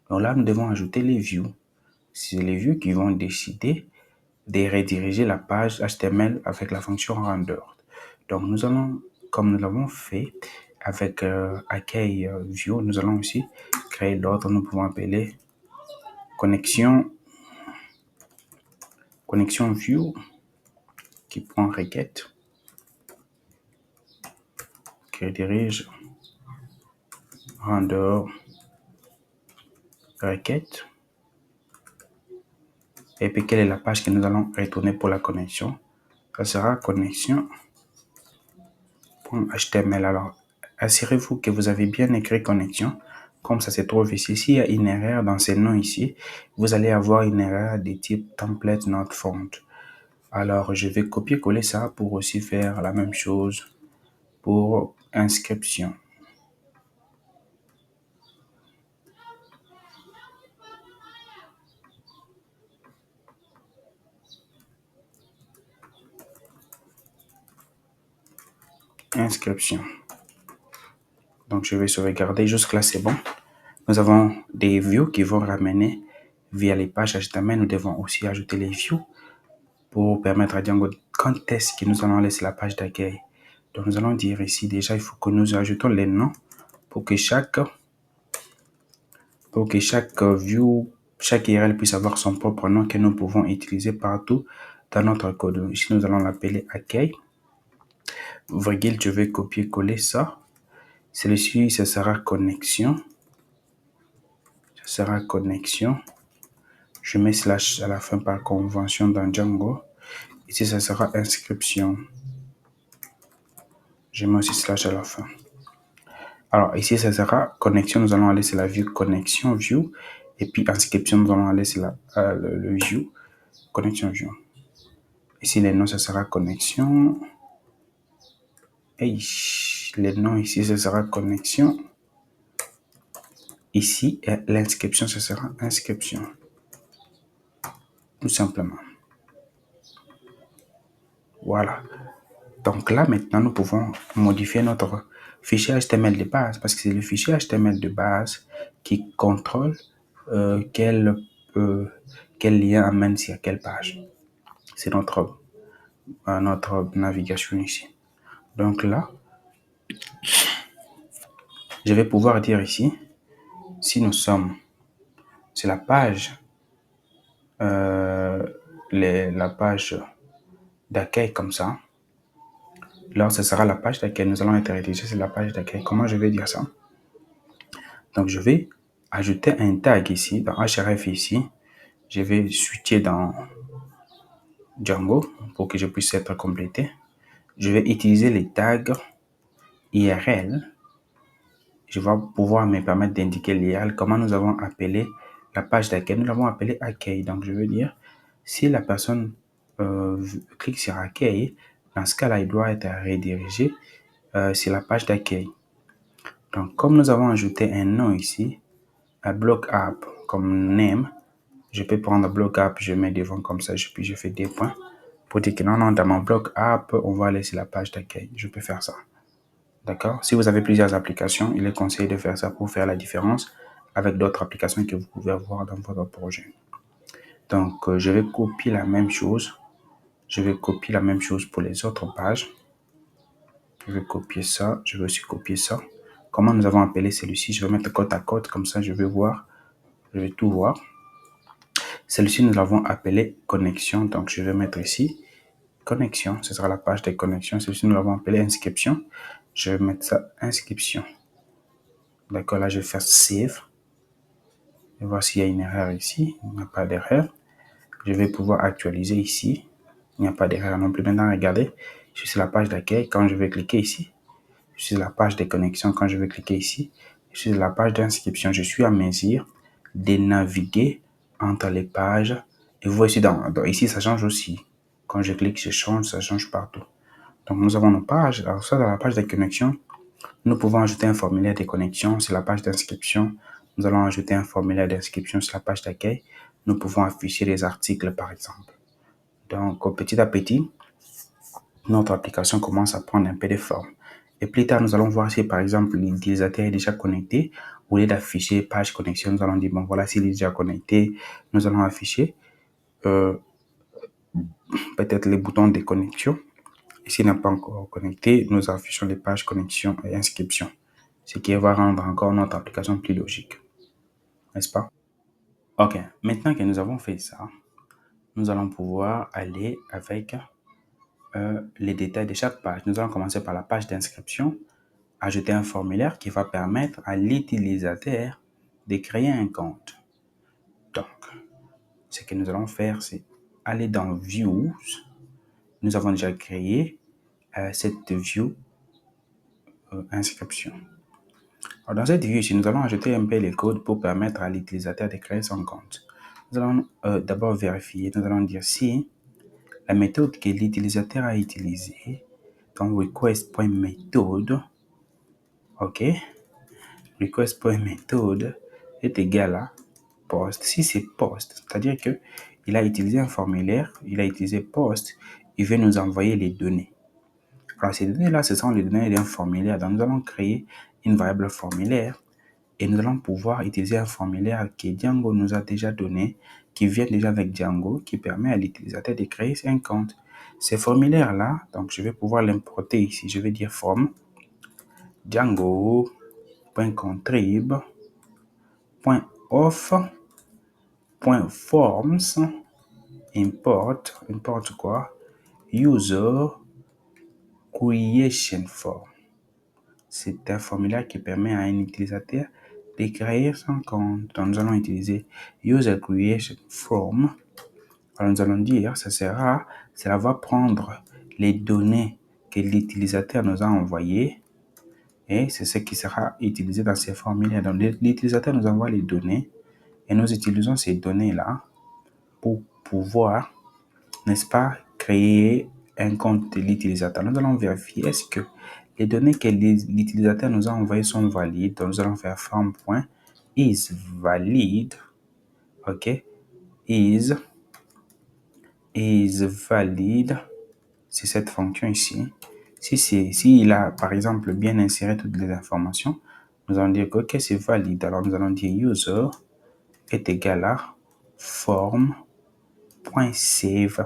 Donc là, nous devons ajouter les views. C'est les views qui vont décider de rediriger la page HTML avec la fonction render. Donc nous allons, comme nous l'avons fait avec accueil view, nous allons aussi créer l'autre. Nous pouvons appeler connexion view qui prend requête, qui redirige render requête. Et puis quelle est la page que nous allons retourner pour la connexion? Ça sera connexion.html. Alors, assurez-vous que vous avez bien écrit connexion, comme ça se trouve ici. S'il y a une erreur dans ces noms ici, vous allez avoir une erreur de type template not found. Alors, je vais copier-coller ça pour aussi faire la même chose pour inscription. Inscription. Donc, je vais sauvegarder. Jusque-là, c'est bon. Nous avons des views qui vont ramener via les pages HTML. Nous devons aussi ajouter les views pour permettre à Django quand est-ce que nous allons laisser la page d'accueil. Donc, nous allons dire ici, déjà, il faut que nous ajoutons les noms pour que chaque view, chaque URL puisse avoir son propre nom que nous pouvons utiliser partout dans notre code. Ici, nous allons l'appeler accueil. Virgule, je vais copier-coller ça. Celui-ci, ce sera connexion. Ça sera connexion. Je mets slash à la fin par convention dans Django. Ici, ça sera inscription. Je mets aussi slash à la fin. Alors, ici, ça sera connexion. Nous allons aller sur la vue connexion view. Et puis, inscription, nous allons aller sur le view connexion view. Ici, les noms, ça sera connexion. Et les noms, ici, ça sera connexion. Ici, l'inscription, ça sera inscription. Tout simplement. Voilà. Donc là, maintenant, nous pouvons modifier notre fichier HTML de base parce que c'est le fichier HTML de base qui contrôle quel lien amène sur quelle page. C'est notre navigation ici. Donc là, je vais pouvoir dire ici, si nous sommes sur la page, la page d'accueil comme ça, là, ce sera la page d'accueil. Nous allons être rédigés sur la page d'accueil. Comment je vais dire ça? Donc, je vais ajouter un tag ici, dans href ici. Je vais switcher dans Django pour que je puisse être complété. Je vais utiliser les tags URL. Je vais pouvoir me permettre d'indiquer l'URL. Comment nous avons appelé la page d'accueil? Nous l'avons appelé accueil. Donc, je veux dire, si la personne clique sur accueil, dans ce cas-là, il doit être redirigé sur la page d'accueil. Donc, comme nous avons ajouté un nom ici, un bloc app comme name, je peux prendre bloc app, je mets devant comme ça, puis je fais des points pour dire que non, dans mon bloc app, on va aller sur la page d'accueil. Je peux faire ça. D'accord? Si vous avez plusieurs applications, il est conseillé de faire ça pour faire la différence avec d'autres applications que vous pouvez avoir dans votre projet. Donc, je vais copier la même chose. Je vais copier la même chose pour les autres pages. Je vais copier ça. Je vais aussi copier ça. Comment nous avons appelé celui-ci? Je vais mettre côte à côte, comme ça je vais voir. Je vais tout voir. Celui-ci, nous l'avons appelé connexion. Donc, je vais mettre ici connexion. Ce sera la page de connexion. Celui-ci, nous l'avons appelé inscription. Je vais mettre ça inscription. D'accord, là, je vais faire save. Je vais voir s'il y a une erreur ici. Il n'y a pas d'erreur. Je vais pouvoir actualiser ici. Il n'y a pas d'erreur non plus. Maintenant, regardez. Je suis sur la page d'accueil. Quand je vais cliquer ici, je suis sur la page de connexion. Quand je vais cliquer ici, je suis sur la page d'inscription. Je suis à mesure de naviguer entre les pages. Et vous voyez ici, ça change aussi. Quand je clique, ça change partout. Donc, nous avons nos pages. Alors, ça, dans la page de connexion, nous pouvons ajouter un formulaire de connexion sur la page d'inscription. Nous allons ajouter un formulaire d'inscription sur la page d'accueil. Nous pouvons afficher les articles, par exemple. Donc, petit à petit, notre application commence à prendre un peu de forme. Et plus tard, nous allons voir si, par exemple, l'utilisateur est déjà connecté. Au lieu d'afficher page connexion, nous allons dire, bon, voilà, s'il est déjà connecté, nous allons afficher peut-être les boutons de connexion. Et s'il n'est pas encore connecté, nous affichons les pages connexion et inscription. Ce qui va rendre encore notre application plus logique. N'est-ce pas? Ok, maintenant que nous avons fait ça, nous allons pouvoir aller avec les détails de chaque page. Nous allons commencer par la page d'inscription, ajouter un formulaire qui va permettre à l'utilisateur de créer un compte. Donc, ce que nous allons faire, c'est aller dans Views. Nous avons déjà créé cette view inscription. Alors, dans cette view ici, nous allons ajouter un peu les codes pour permettre à l'utilisateur de créer son compte. Nous allons d'abord vérifier. Nous allons dire si la méthode que l'utilisateur a utilisée, donc request.method, ok, request.method est égal à post. Si c'est post, c'est-à-dire que il a utilisé un formulaire, il a utilisé post, il veut nous envoyer les données. Alors, ces données-là, ce sont les données d'un formulaire. Donc, nous allons créer une variable formulaire et nous allons pouvoir utiliser un formulaire que Django nous a déjà donné, qui vient déjà avec Django, qui permet à l'utilisateur de créer un compte. Ces formulaires-là, donc je vais pouvoir l'importer ici. Je vais dire from django.contrib.auth.forms import quoi? User creation form. C'est un formulaire qui permet à un utilisateur de créer son compte. Donc, nous allons utiliser User Creation Form. Alors, nous allons dire, cela va prendre les données que l'utilisateur nous a envoyées et c'est ce qui sera utilisé dans ces formulaires. Donc, l'utilisateur nous envoie les données et nous utilisons ces données-là pour pouvoir, n'est-ce pas, créer un compte de l'utilisateur. Nous allons vérifier est-ce que les données que l'utilisateur nous a envoyées sont valides. Donc, nous allons faire form.isValid. OK. Is valide. C'est cette fonction ici. S'il a, par exemple, bien inséré toutes les informations, nous allons dire que OK, c'est valide. Alors, nous allons dire user est égal à form.save.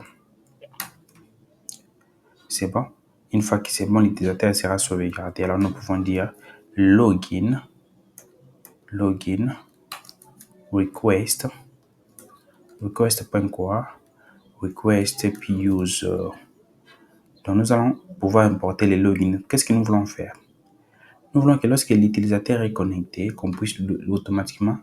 C'est bon. Une fois que c'est bon, l'utilisateur sera sauvegardé. Alors, nous pouvons dire login request.quoi request user. Donc, nous allons pouvoir importer les logins. Qu'est-ce que nous voulons faire? Nous voulons que lorsque l'utilisateur est connecté, qu'on puisse automatiquement,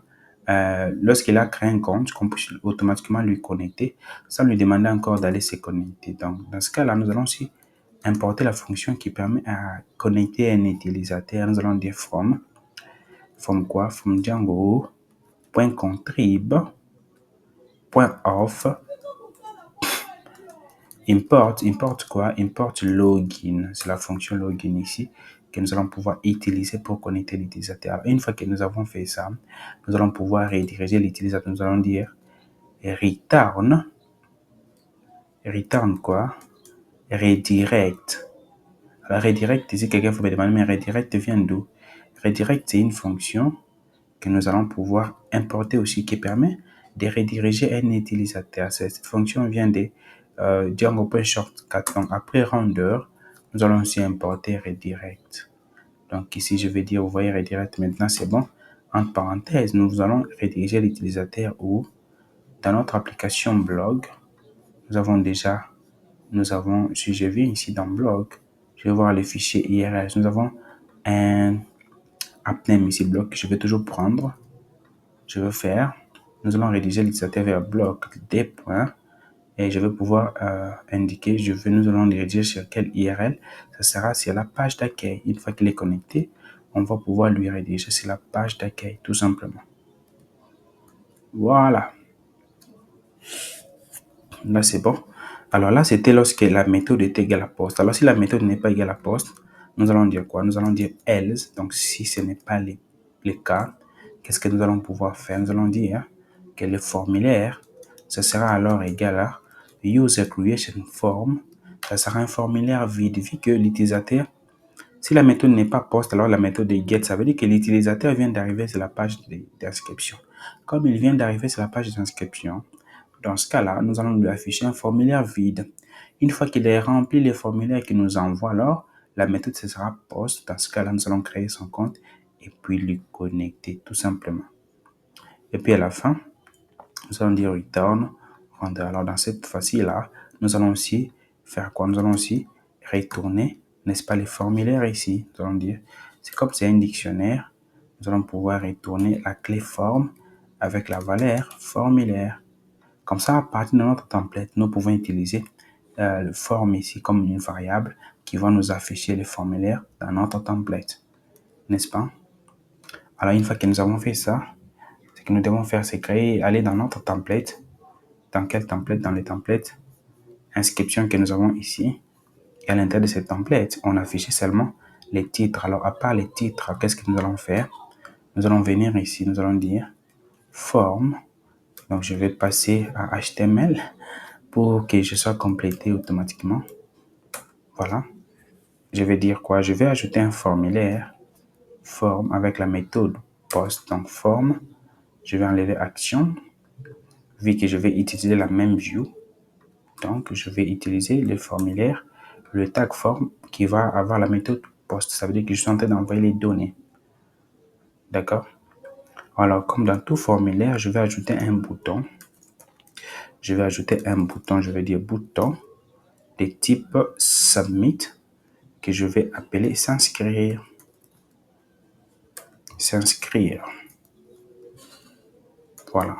lorsqu'il a créé un compte, qu'on puisse automatiquement lui connecter sans lui demander encore d'aller se connecter. Donc, dans ce cas-là, nous allons aussi importer la fonction qui permet à connecter un utilisateur. Nous allons dire from quoi? From django.contrib.auth import quoi? Import login. C'est la fonction login ici que nous allons pouvoir utiliser pour connecter l'utilisateur. Une fois que nous avons fait ça, nous allons pouvoir rediriger l'utilisateur. Nous allons dire return quoi? Redirect. Alors, redirect, ici, quelqu'un faut me demander, mais redirect vient d'où? Redirect, c'est une fonction que nous allons pouvoir importer aussi qui permet de rediriger un utilisateur. Cette fonction vient de Django.shortcut. Donc, après render, nous allons aussi importer redirect. Donc, ici, je vais dire, vous voyez, redirect, maintenant, c'est bon. Entre parenthèses, nous allons rediriger l'utilisateur où? Dans notre application blog, si je viens ici dans blog, je vais voir le fichier IRL. Nous avons un appname ici, blog, que je vais toujours prendre. Je vais faire, nous allons rédiger l'utilisateur vers bloc des points et je vais pouvoir indiquer, nous allons rédiger sur quelle URL. Ça sera sur la page d'accueil. Une fois qu'il est connecté, on va pouvoir lui rédiger sur la page d'accueil, tout simplement. Voilà. Là, c'est bon. Alors là, c'était lorsque la méthode était égale à post. Alors si la méthode n'est pas égale à post, nous allons dire quoi? Nous allons dire else. Donc si ce n'est pas le cas, qu'est-ce que nous allons pouvoir faire? Nous allons dire que le formulaire, ce sera alors égal à user creation form. Ça sera un formulaire vide, vu que l'utilisateur, si la méthode n'est pas post, alors la méthode est get. Ça veut dire que l'utilisateur vient d'arriver sur la page d'inscription. Comme il vient d'arriver sur la page d'inscription, dans ce cas-là, nous allons lui afficher un formulaire vide. Une fois qu'il ait rempli les formulaires qu'il nous envoie, alors la méthode ce sera post. Dans ce cas-là, nous allons créer son compte et puis lui connecter tout simplement. Et puis à la fin, nous allons dire return. Alors dans cette fois-ci-là, nous allons aussi faire quoi? Nous allons aussi retourner, n'est-ce pas, les formulaires ici. Nous allons dire, c'est comme c'est un dictionnaire, nous allons pouvoir retourner la clé forme avec la valeur formulaire. Comme ça, à partir de notre template, nous pouvons utiliser le form ici comme une variable qui va nous afficher les formulaires dans notre template, n'est-ce pas? Alors, une fois que nous avons fait ça, ce que nous devons faire, c'est créer, aller dans notre template. Dans quel template? Dans les templates inscription que nous avons ici. Et à l'intérieur de ce template, on affiche seulement les titres. Alors, à part les titres, qu'est-ce que nous allons faire? Nous allons venir ici, nous allons dire form. Donc, je vais passer à HTML pour que je sois complété automatiquement. Voilà. Je vais dire quoi? Je vais ajouter un formulaire form avec la méthode post. Donc, form, je vais enlever action, vu que je vais utiliser la même view. Donc, je vais utiliser le formulaire, le tag form qui va avoir la méthode post. Ça veut dire que je suis en train d'envoyer les données. D'accord? Alors, comme dans tout formulaire, je vais ajouter un bouton. Je vais ajouter un bouton, je vais dire bouton de type submit que je vais appeler s'inscrire. S'inscrire. Voilà.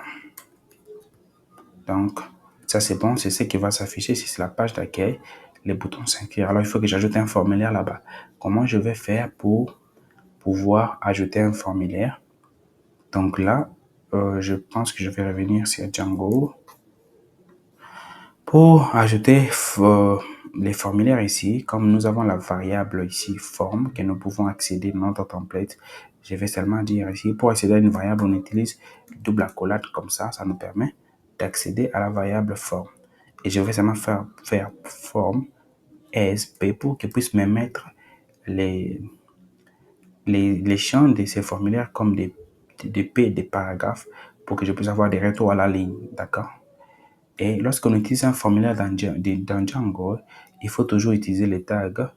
Donc, ça c'est bon, c'est ce qui va s'afficher si c'est la page d'accueil, les boutons s'inscrire. Alors, il faut que j'ajoute un formulaire là-bas. Comment je vais faire pour pouvoir ajouter un formulaire? Donc là, je pense que je vais revenir sur Django pour ajouter les formulaires ici. Comme nous avons la variable ici form que nous pouvons accéder dans notre template, je vais seulement dire ici pour accéder à une variable, on utilise double accolade comme ça nous permet d'accéder à la variable form. Et je vais seulement faire form ASP pour qu'il puisse me mettre les champs de ces formulaires comme des paragraphes pour que je puisse avoir des retours à la ligne, d'accord? Et lorsqu'on utilise un formulaire dans Django, il faut toujours utiliser le tag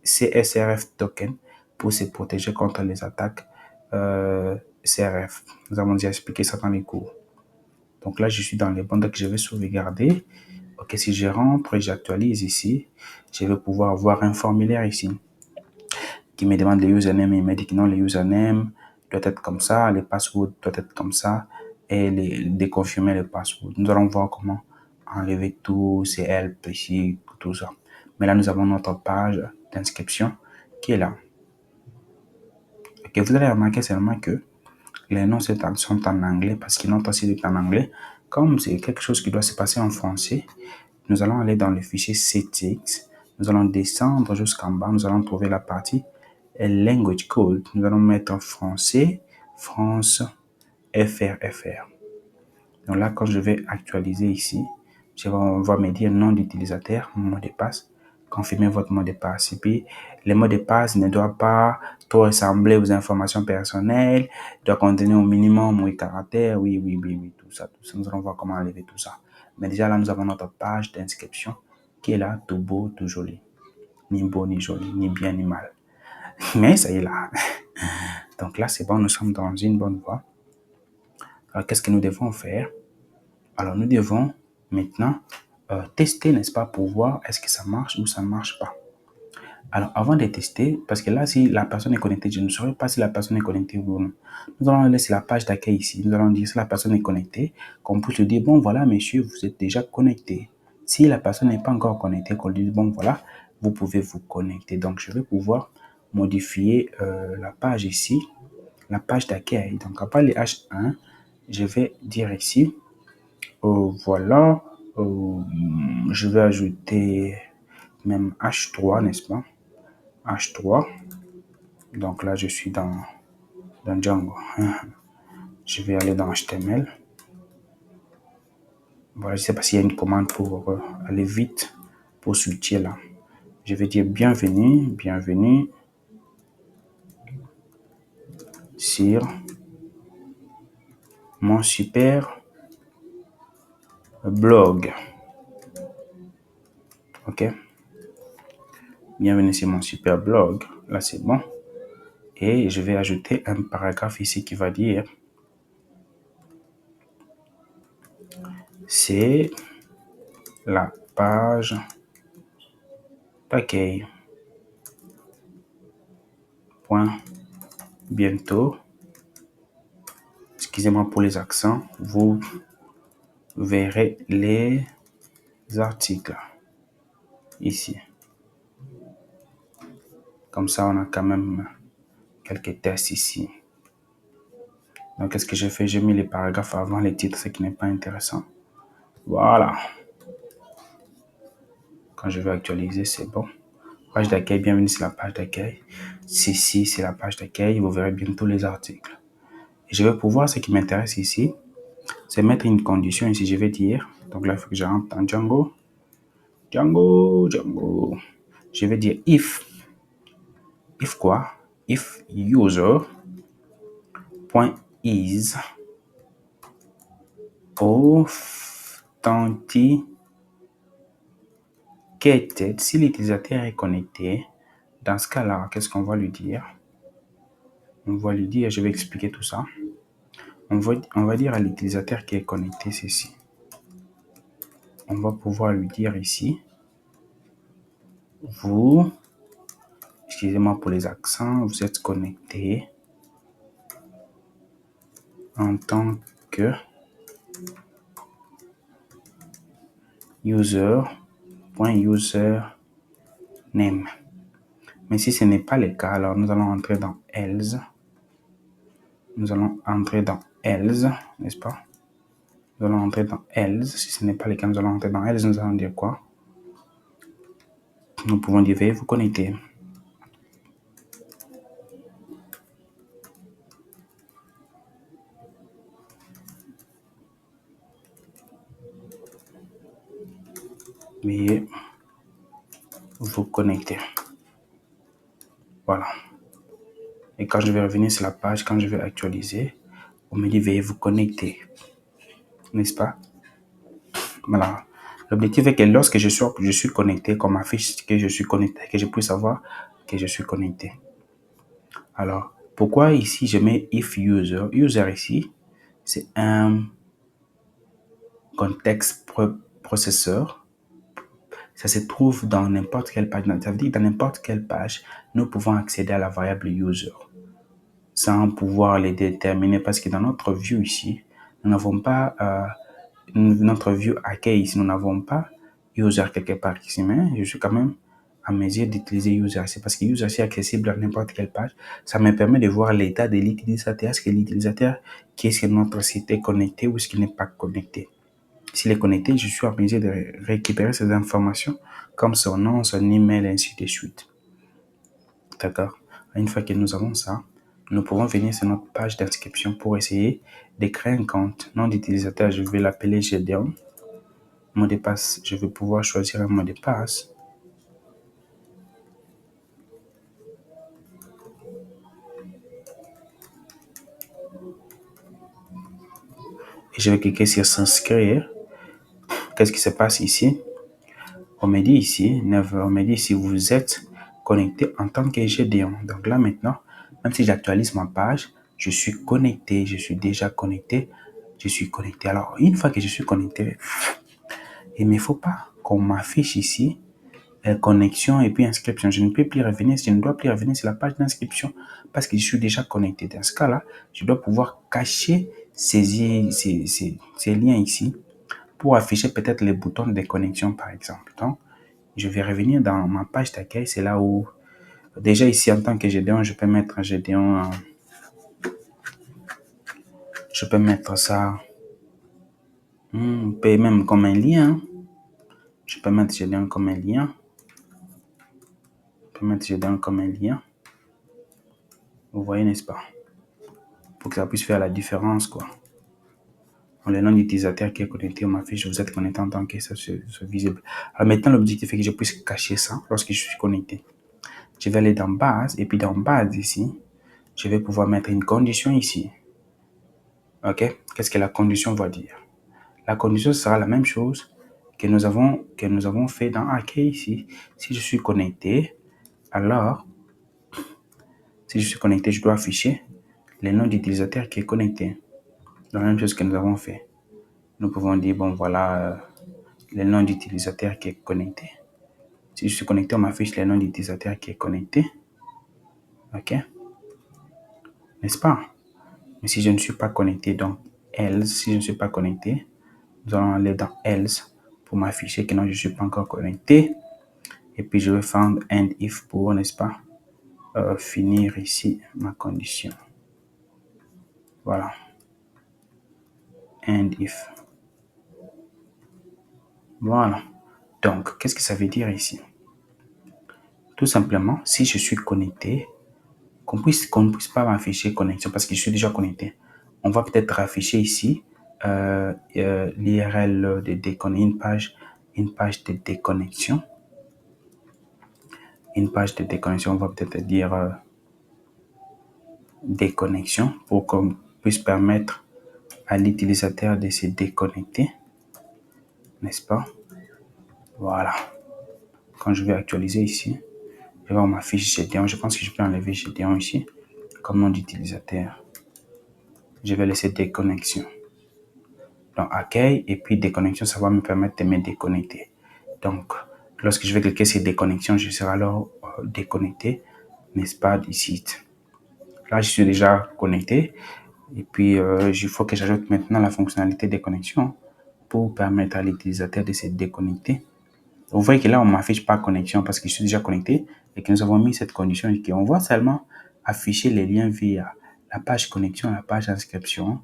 CSRF token pour se protéger contre les attaques CRF. Nous avons déjà expliqué ça dans les cours. Donc là, je suis dans les bandes que je vais sauvegarder. Ok, si je rentre et j'actualise ici, je vais pouvoir voir un formulaire ici qui me demande le username et il me dit que non, le username doit être comme ça, le password doit être comme ça et déconfirmer le password. Nous allons voir comment enlever tous ces help ici, tout ça. Mais là, nous avons notre page d'inscription qui est là. Ok, vous allez remarquer seulement que les noms sont en anglais parce que notre site est en anglais. Comme c'est quelque chose qui doit se passer en français, nous allons aller dans le fichier settings. Nous allons descendre jusqu'en bas. Nous allons trouver la partie language code. Nous allons mettre français, France, FR. Donc là, quand je vais actualiser ici, on va me dire nom d'utilisateur, mot de passe. Confirmez votre mot de passe. Et puis, le mot de passe ne doit pas trop ressembler aux informations personnelles, doit contenir au minimum 8 caractères, oui, tout ça. Nous allons voir comment enlever tout ça. Mais déjà là, nous avons notre page d'inscription qui est là, tout beau, tout joli. Ni beau, ni joli, ni bien, ni mal. Mais ça y est là. Donc là, c'est bon, nous sommes dans une bonne voie. Alors, qu'est-ce que nous devons faire? Alors, nous devons maintenant tester, n'est-ce pas, pour voir est-ce que ça marche ou ça ne marche pas. Alors, avant de tester, parce que là, si la personne est connectée, je ne saurais pas si la personne est connectée ou non. Nous allons laisser la page d'accueil ici. Nous allons dire si la personne est connectée, qu'on puisse lui dire, bon, voilà, monsieur, vous êtes déjà connecté. Si la personne n'est pas encore connectée, qu'on lui dise, bon, voilà, vous pouvez vous connecter. Donc, je vais pouvoir modifier la page ici la page d'accueil. Donc, après les H1, je vais dire ici, voilà, je vais ajouter même H3, n'est-ce pas? H3. Donc là, je suis dans Django. Je vais aller dans HTML. Voilà, je ne sais pas s'il y a une commande pour aller vite, pour switcher là. Je vais dire bienvenue sur mon super blog. OK? Bienvenue sur mon super blog. Là, c'est bon. Et je vais ajouter un paragraphe ici qui va dire c'est la page d'accueil. Point. Bientôt. Excusez-moi pour les accents. Vous verrez les articles ici. Comme ça, on a quand même quelques tests ici. Donc, qu'est-ce que j'ai fait? J'ai mis les paragraphes avant les titres, ce qui n'est pas intéressant. Voilà. Quand je vais actualiser, c'est bon. Page d'accueil, bienvenue sur la page d'accueil. Ceci, c'est la page d'accueil. Vous verrez bientôt les articles. Et je vais pouvoir, ce qui m'intéresse ici, c'est mettre une condition ici. Je vais dire, donc là, il faut que je rentre dans Django. Django. Je vais dire if quoi? If user point is authenticated. Si l'utilisateur est connecté, dans ce cas-là, qu'est-ce qu'on va lui dire? On va lui dire, je vais expliquer tout ça. On va dire à l'utilisateur qui est connecté ceci. On va pouvoir lui dire ici, vous, excusez-moi pour les accents, vous êtes connecté en tant que user.username. Mais si ce n'est pas le cas, alors nous allons entrer dans else. Nous allons entrer dans else, n'est-ce pas? Nous allons entrer dans else. Si ce n'est pas le cas, nous allons entrer dans else. Nous allons dire quoi? Nous pouvons dire veuillez vous connecter. Veuillez vous connecter. Voilà. Et quand je vais revenir sur la page, quand je vais actualiser, on me dit veuillez vous connecter. N'est-ce pas? Voilà. L'objectif est que lorsque je suis connecté, qu'on m'affiche que je suis connecté, que je puisse savoir que je suis connecté. Alors, pourquoi ici je mets if user? User ici, c'est un contexte processeur. Ça se trouve dans n'importe quelle page. Ça veut dire que dans n'importe quelle page, nous pouvons accéder à la variable user sans pouvoir les déterminer parce que dans notre view ici, nous n'avons pas notre view accueil ici, nous n'avons pas user quelque part ici, mais je suis quand même à mesure d'utiliser user. C'est parce que user est accessible à n'importe quelle page. Ça me permet de voir l'état de l'utilisateur. Est-ce que l'utilisateur qui est sur notre site est connecté ou est-ce qu'il n'est pas connecté? S'il est connecté, je suis en mesure de récupérer ces informations comme son nom, son email, et ainsi de suite. D'accord? Une fois que nous avons ça, nous pouvons venir sur notre page d'inscription pour essayer de créer un compte. Nom d'utilisateur, je vais l'appeler Gédéon. Mot de passe, je vais pouvoir choisir un mot de passe. Et je vais cliquer sur s'inscrire. Qu'est-ce qui se passe ici? On me dit ici, vous êtes connecté en tant que Gédéon. Donc là maintenant, même si j'actualise ma page, je suis connecté, je suis déjà connecté, je suis connecté. Alors une fois que je suis connecté, il ne faut pas qu'on m'affiche ici connexion et puis inscription. Je ne dois plus revenir sur la page d'inscription parce que je suis déjà connecté. Dans ce cas-là, je dois pouvoir cacher ces liens ici pour afficher peut-être les boutons de connexion par exemple. Donc, je vais revenir dans ma page d'accueil. C'est là où, déjà ici en tant que Gédéon, je peux mettre Gédéon Je peux mettre ça peut même comme un lien. Je peux mettre GDN comme un lien. Je peux mettre GDN comme un lien. Vous voyez, n'est-ce pas? Pour que ça puisse faire la différence, quoi. Le nom d'utilisateur qui est connecté à ma fiche, vous êtes connecté en tant que ça soit visible. Alors maintenant, l'objectif est que je puisse cacher ça lorsque je suis connecté. Je vais aller dans base et puis dans base ici, je vais pouvoir mettre une condition ici. Ok? Qu'est-ce que la condition va dire? La condition sera la même chose que nous avons fait dans AK ici. Si je suis connecté, alors, si je suis connecté, je dois afficher le nom d'utilisateur qui est connecté. La même chose que nous avons fait. Nous pouvons dire, bon, voilà le nom d'utilisateur qui est connecté. Si je suis connecté, on m'affiche le nom d'utilisateur qui est connecté. OK? N'est-ce pas? Mais si je ne suis pas connecté, donc else, si je ne suis pas connecté, nous allons aller dans else pour m'afficher que non, je ne suis pas encore connecté. Et puis, je vais faire end if pour, n'est-ce pas, finir ici ma condition. Voilà. End if. Voilà. Donc, qu'est-ce que ça veut dire ici? Tout simplement, si je suis connecté, qu'on ne puisse pas m'afficher connexion parce que je suis déjà connecté. On va peut-être afficher ici l'URL de déconnexion, une page de déconnexion. Une page de déconnexion, on va peut-être dire déconnexion pour qu'on puisse permettre à l'utilisateur de se déconnecter. N'est-ce pas? Voilà. Quand je vais actualiser ici, je vais voir ma fiche GDON. Je pense que je peux enlever GDON ici comme nom d'utilisateur. Je vais laisser déconnexion. Donc, accueil et puis déconnexion, ça va me permettre de me déconnecter. Donc, lorsque je vais cliquer sur déconnexion, je serai alors déconnecté, n'est-ce pas, du site. Là, je suis déjà connecté. Et puis, il faut que j'ajoute maintenant la fonctionnalité de connexion pour permettre à l'utilisateur de se déconnecter. Vous voyez que là, on ne m'affiche pas connexion parce que je suis déjà connecté et que nous avons mis cette condition et qu'on va seulement afficher les liens via la page connexion, la page inscription.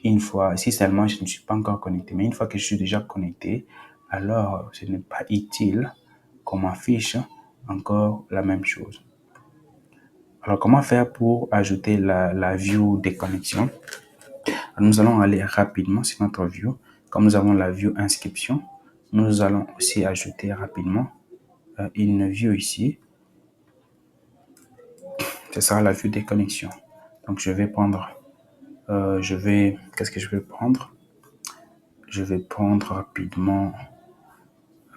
Une fois, si seulement je ne suis pas encore connecté, mais une fois que je suis déjà connecté, alors ce n'est pas utile qu'on m'affiche encore la même chose. Alors, comment faire pour ajouter la view des connexions? Nous allons aller rapidement sur notre view. Comme nous avons la view inscription, nous allons aussi ajouter rapidement une view ici. Ce sera la view des connexions. Donc, je vais prendre, qu'est-ce que je vais prendre? Je vais prendre rapidement,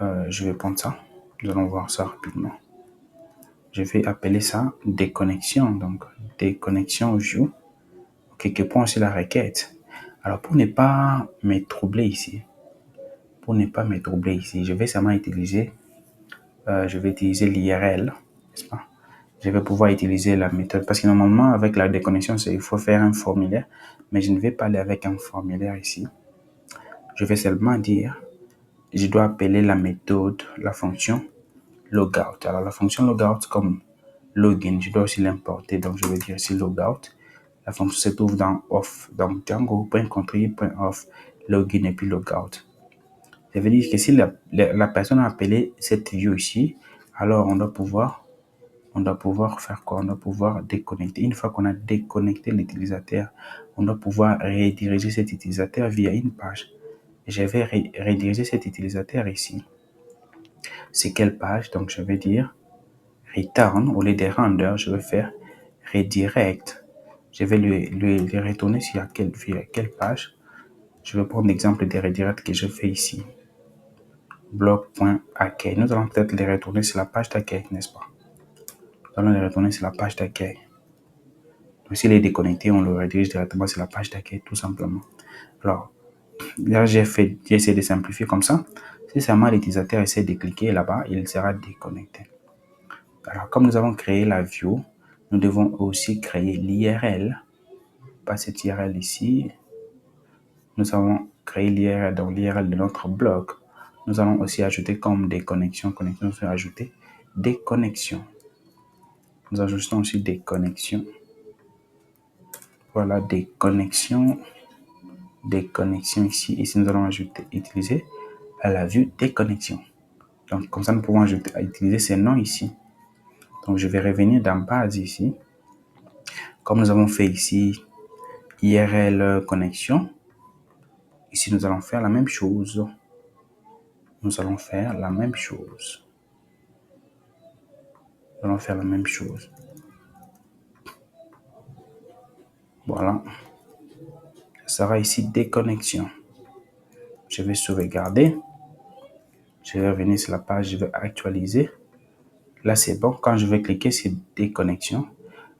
je vais prendre ça. Nous allons voir ça rapidement. Je vais appeler ça déconnexion. Donc, déconnexion view. Quelque point sur la requête. Alors, pour ne pas me troubler ici, je vais seulement utiliser, l'IRL, n'est-ce pas? Je vais pouvoir utiliser la méthode parce que normalement, avec la déconnexion, il faut faire un formulaire, mais je ne vais pas aller avec un formulaire ici. Je vais seulement dire, je dois appeler la méthode, la fonction logout. Alors, la fonction logout, comme login, je dois aussi l'importer, donc je vais dire ici logout. La fonction se trouve dans off, donc Django.contrib.off, login et puis logout. Ça veut dire que si la personne a appelé cette view ici, alors on doit pouvoir faire quoi? On doit pouvoir déconnecter. Une fois qu'on a déconnecté l'utilisateur, on doit pouvoir rediriger cet utilisateur via une page. Je vais rediriger cet utilisateur ici. C'est quelle page? Donc je vais dire return, au lieu de render, je vais faire redirect. Je vais lui retourner sur quelle page. Je vais prendre l'exemple des redirects que je fais ici. Blog.accueil. Nous allons peut-être les retourner sur la page d'accueil, n'est-ce pas? Nous allons les retourner sur la page d'accueil. Donc, s'il est déconnecté, on le redirige directement sur la page d'accueil, tout simplement. Alors, là, j'ai essayé de simplifier comme ça. Si seulement l'utilisateur essaie de cliquer là-bas, il sera déconnecté. Alors, comme nous avons créé la view, nous devons aussi créer l'IRL. Pas cette IRL ici. Nous avons créé l'IRL, donc l'IRL de notre blog. Nous allons aussi ajouter comme des connexions. Nous allons ajouter des connexions. Nous ajoutons aussi des connexions. Voilà, des connexions. des connexions ici. Ici, nous allons utiliser la vue des connexions. Donc, comme ça, nous pouvons utiliser ces noms ici. Donc, je vais revenir dans base ici. Comme nous avons fait ici, IRL connexion. Ici, nous allons faire la même chose. Nous allons faire la même chose. Nous allons faire la même chose. Voilà. Ça sera ici déconnexion. Je vais sauvegarder. Je vais revenir sur la page, je vais actualiser. Là, c'est bon. Quand je vais cliquer sur déconnexion,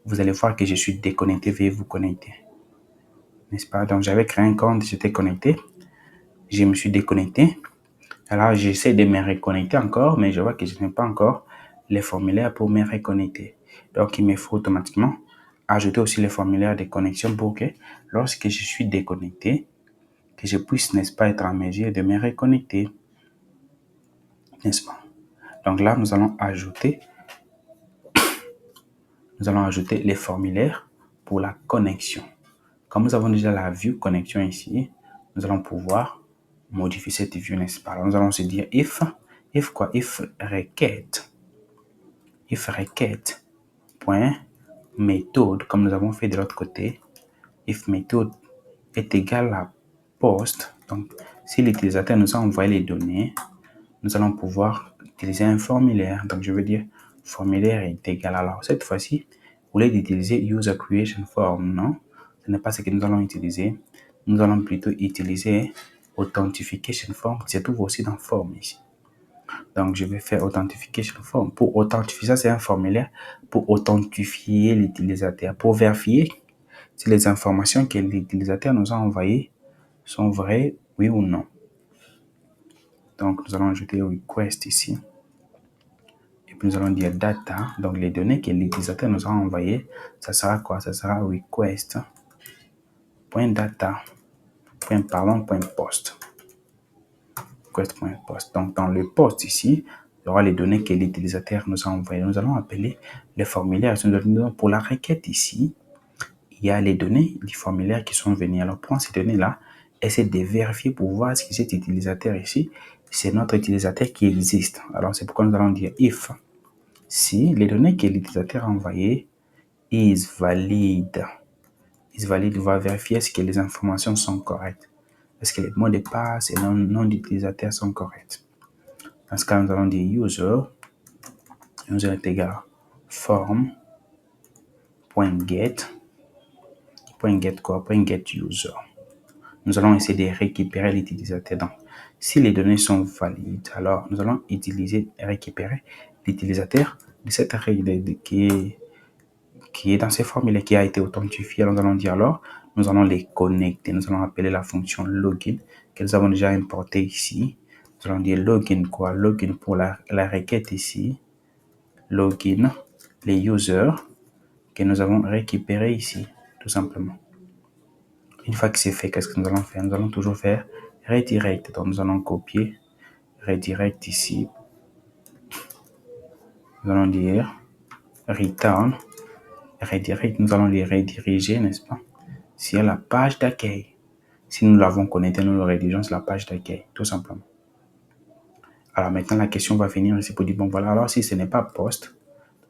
vous allez voir que je suis déconnecté. Veuillez vous connecter. N'est-ce pas? Donc, j'avais créé un compte, j'étais connecté. Je me suis déconnecté. Alors, j'essaie de me reconnecter encore, mais je vois que je n'ai pas encore les formulaires pour me reconnecter. Donc, il me faut automatiquement ajouter aussi les formulaires de connexion pour que lorsque je suis déconnecté, que je puisse, n'est-ce pas, être en mesure de me reconnecter. N'est-ce pas? Donc là, nous allons ajouter les formulaires pour la connexion. Comme nous avons déjà la vue connexion ici, nous allons pouvoir modifier cette vue, n'est-ce pas? Alors, nous allons se dire if quoi? If requête point méthode, comme nous avons fait de l'autre côté. If méthode est égal à post. Donc, si l'utilisateur nous a envoyé les données, nous allons pouvoir utiliser un formulaire. Donc, je veux dire formulaire est égal. Alors, cette fois-ci, au lieu d'utiliser user creation form, non, ce n'est pas ce que nous allons utiliser. Nous allons plutôt utiliser authentication form qui se trouve aussi dans form ici. Donc, je vais faire authentification form. Pour authentifier, ça c'est un formulaire pour authentifier l'utilisateur, pour vérifier si les informations que l'utilisateur nous a envoyées sont vraies, oui ou non. Donc, nous allons ajouter request ici. Et puis, nous allons dire data. Donc, les données que l'utilisateur nous a envoyées, ça sera quoi? Ça sera request.data. .post. Request.post. Donc, dans le post ici, il y aura les données que l'utilisateur nous a envoyées. Nous allons appeler le formulaire. Pour la requête ici, il y a les données du formulaire qui sont venues. Alors, prends ces données-là, essaie de vérifier pour voir si cet utilisateur ici, c'est notre utilisateur qui existe. Alors, c'est pourquoi nous allons dire if. Si les données que l'utilisateur a envoyées is valide. Is valide, va vérifier est-ce que les informations sont correctes. Est-ce que les mots de passe et nom d'utilisateur sont corrects. Dans ce cas, nous allons dire user est égal à form.get user. Nous allons essayer de récupérer l'utilisateur. Donc, si les données sont valides, alors nous allons récupérer l'utilisateur de cette règle qui est dans ces formulaires qui a été authentifié. Nous allons dire alors, nous allons les connecter. Nous allons appeler la fonction login que nous avons déjà importée ici. Nous allons dire login quoi? Login pour la requête ici. Login, les users que nous avons récupérés ici, tout simplement. Une fois que c'est fait, qu'est-ce que nous allons faire? Nous allons toujours faire redirect. Donc, nous allons copier redirect ici. Nous allons dire return. Redirect, nous allons les rediriger, n'est-ce pas, sur la page d'accueil. Si nous l'avons connecté, nous le rédigeons sur la page d'accueil, tout simplement. Alors maintenant, la question va venir ici pour dire, bon voilà, alors si ce n'est pas post,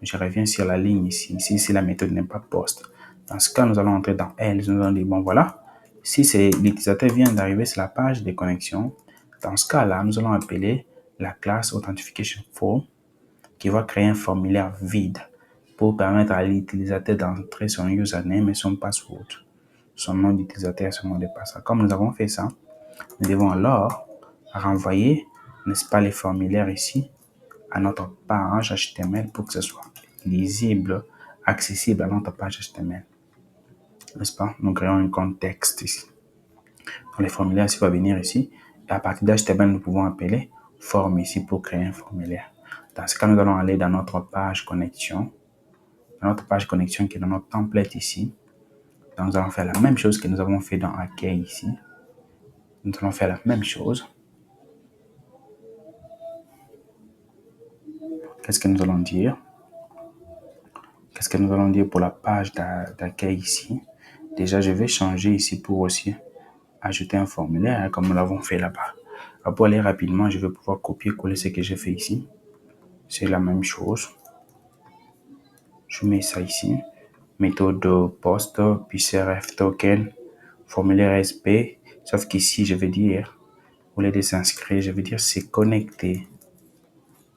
je reviens sur la ligne ici, si la méthode n'est pas post. Dans ce cas, nous allons entrer dans else, nous allons dire, bon voilà, si l'utilisateur vient d'arriver sur la page de connexion, dans ce cas-là, nous allons appeler la classe authentification form qui va créer un formulaire vide pour permettre à l'utilisateur d'entrer son username et son password, son nom d'utilisateur et son mot de passe. Comme nous avons fait ça, nous devons alors renvoyer, n'est-ce pas, les formulaires ici à notre page HTML pour que ce soit lisible, accessible à notre page HTML. N'est-ce pas? Nous créons un contexte ici. Donc, les formulaires ici vont venir ici. Et à partir d'HTML, nous pouvons appeler forme ici pour créer un formulaire. Dans ce cas, nous allons aller dans notre page connexion. Dans notre page connexion qui est dans notre template ici. Donc, nous allons faire la même chose que nous avons fait dans accueil ici. Nous allons faire la même chose. Qu'est-ce que nous allons dire? Qu'est-ce que nous allons dire pour la page d'accueil ici? Déjà, je vais changer ici pour aussi ajouter un formulaire comme nous l'avons fait là-bas. Pour aller rapidement, je vais pouvoir copier-coller ce que j'ai fait ici. C'est la même chose. Je mets ça ici. Méthode post, puis CRF token, formulaire SP. Sauf qu'ici, je vais dire, au lieu de s'inscrire, je vais dire c'est connecté.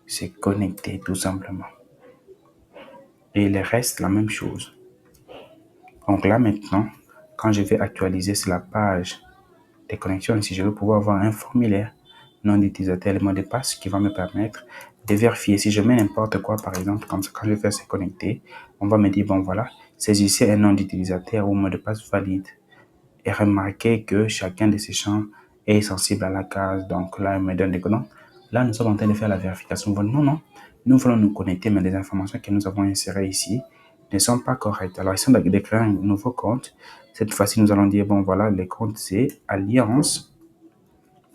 C'est connecté tout simplement. Et le reste, la même chose. Donc là maintenant, quand je vais actualiser sur la page des connexions, ici, je vais pouvoir avoir un formulaire nom d'utilisateur et mot de passe qui va me permettre de vérifier. Si je mets n'importe quoi, par exemple, comme ça, quand je vais faire se connecter, on va me dire, bon voilà, saisissez un nom d'utilisateur ou mot de passe valide. Et remarquez que chacun de ces champs est sensible à la case. Donc là, il me donne des codes. Là, nous sommes en train de faire la vérification. Non, non, nous voulons nous connecter, mais les informations que nous avons insérées ici ne sont pas correctes. Alors, ici, on a créé un nouveau compte. Cette fois-ci, nous allons dire, bon, voilà, le compte, c'est Alliance.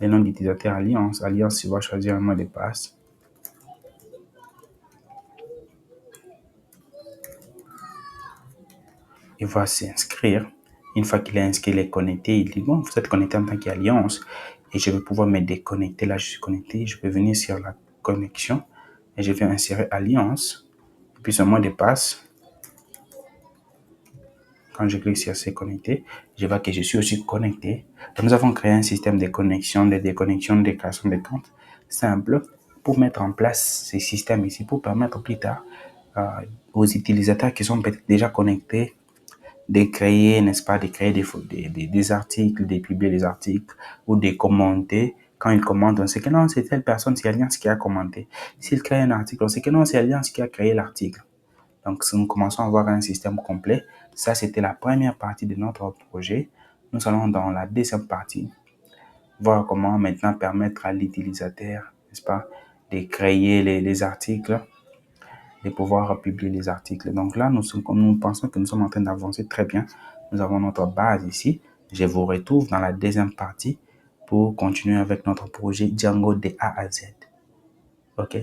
Le nom d'utilisateur Alliance. Alliance, il va choisir un mot de passe. Il va s'inscrire. Une fois qu'il est inscrit, il est connecté. Il dit, bon, vous êtes connecté en tant qu'Alliance. Et je vais pouvoir me déconnecter. Là, je suis connecté. Je peux venir sur la connexion. Et je vais insérer Alliance. Et puis, ce mot de passe. Quand je clique sur se connecter, je vois que je suis aussi connecté. Donc, nous avons créé un système de connexion, de déconnexion, de création de comptes simple pour mettre en place ces systèmes ici, pour permettre plus tard aux utilisateurs qui sont peut-être déjà connectés de créer, n'est-ce pas, de créer des articles, de publier des articles ou de commenter. Quand ils commentent, on sait que non, c'est telle personne, c'est Alliance qui a commenté. S'ils créent un article, on sait que non, c'est Alliance qui a créé l'article. Donc, si nous commençons à avoir un système complet, ça, c'était la première partie de notre projet. Nous allons dans la deuxième partie voir comment maintenant permettre à l'utilisateur, n'est-ce pas, de créer les articles, de pouvoir publier les articles. Donc là, nous pensons que nous sommes en train d'avancer très bien. Nous avons notre base ici. Je vous retrouve dans la deuxième partie pour continuer avec notre projet Django de A à Z. OK?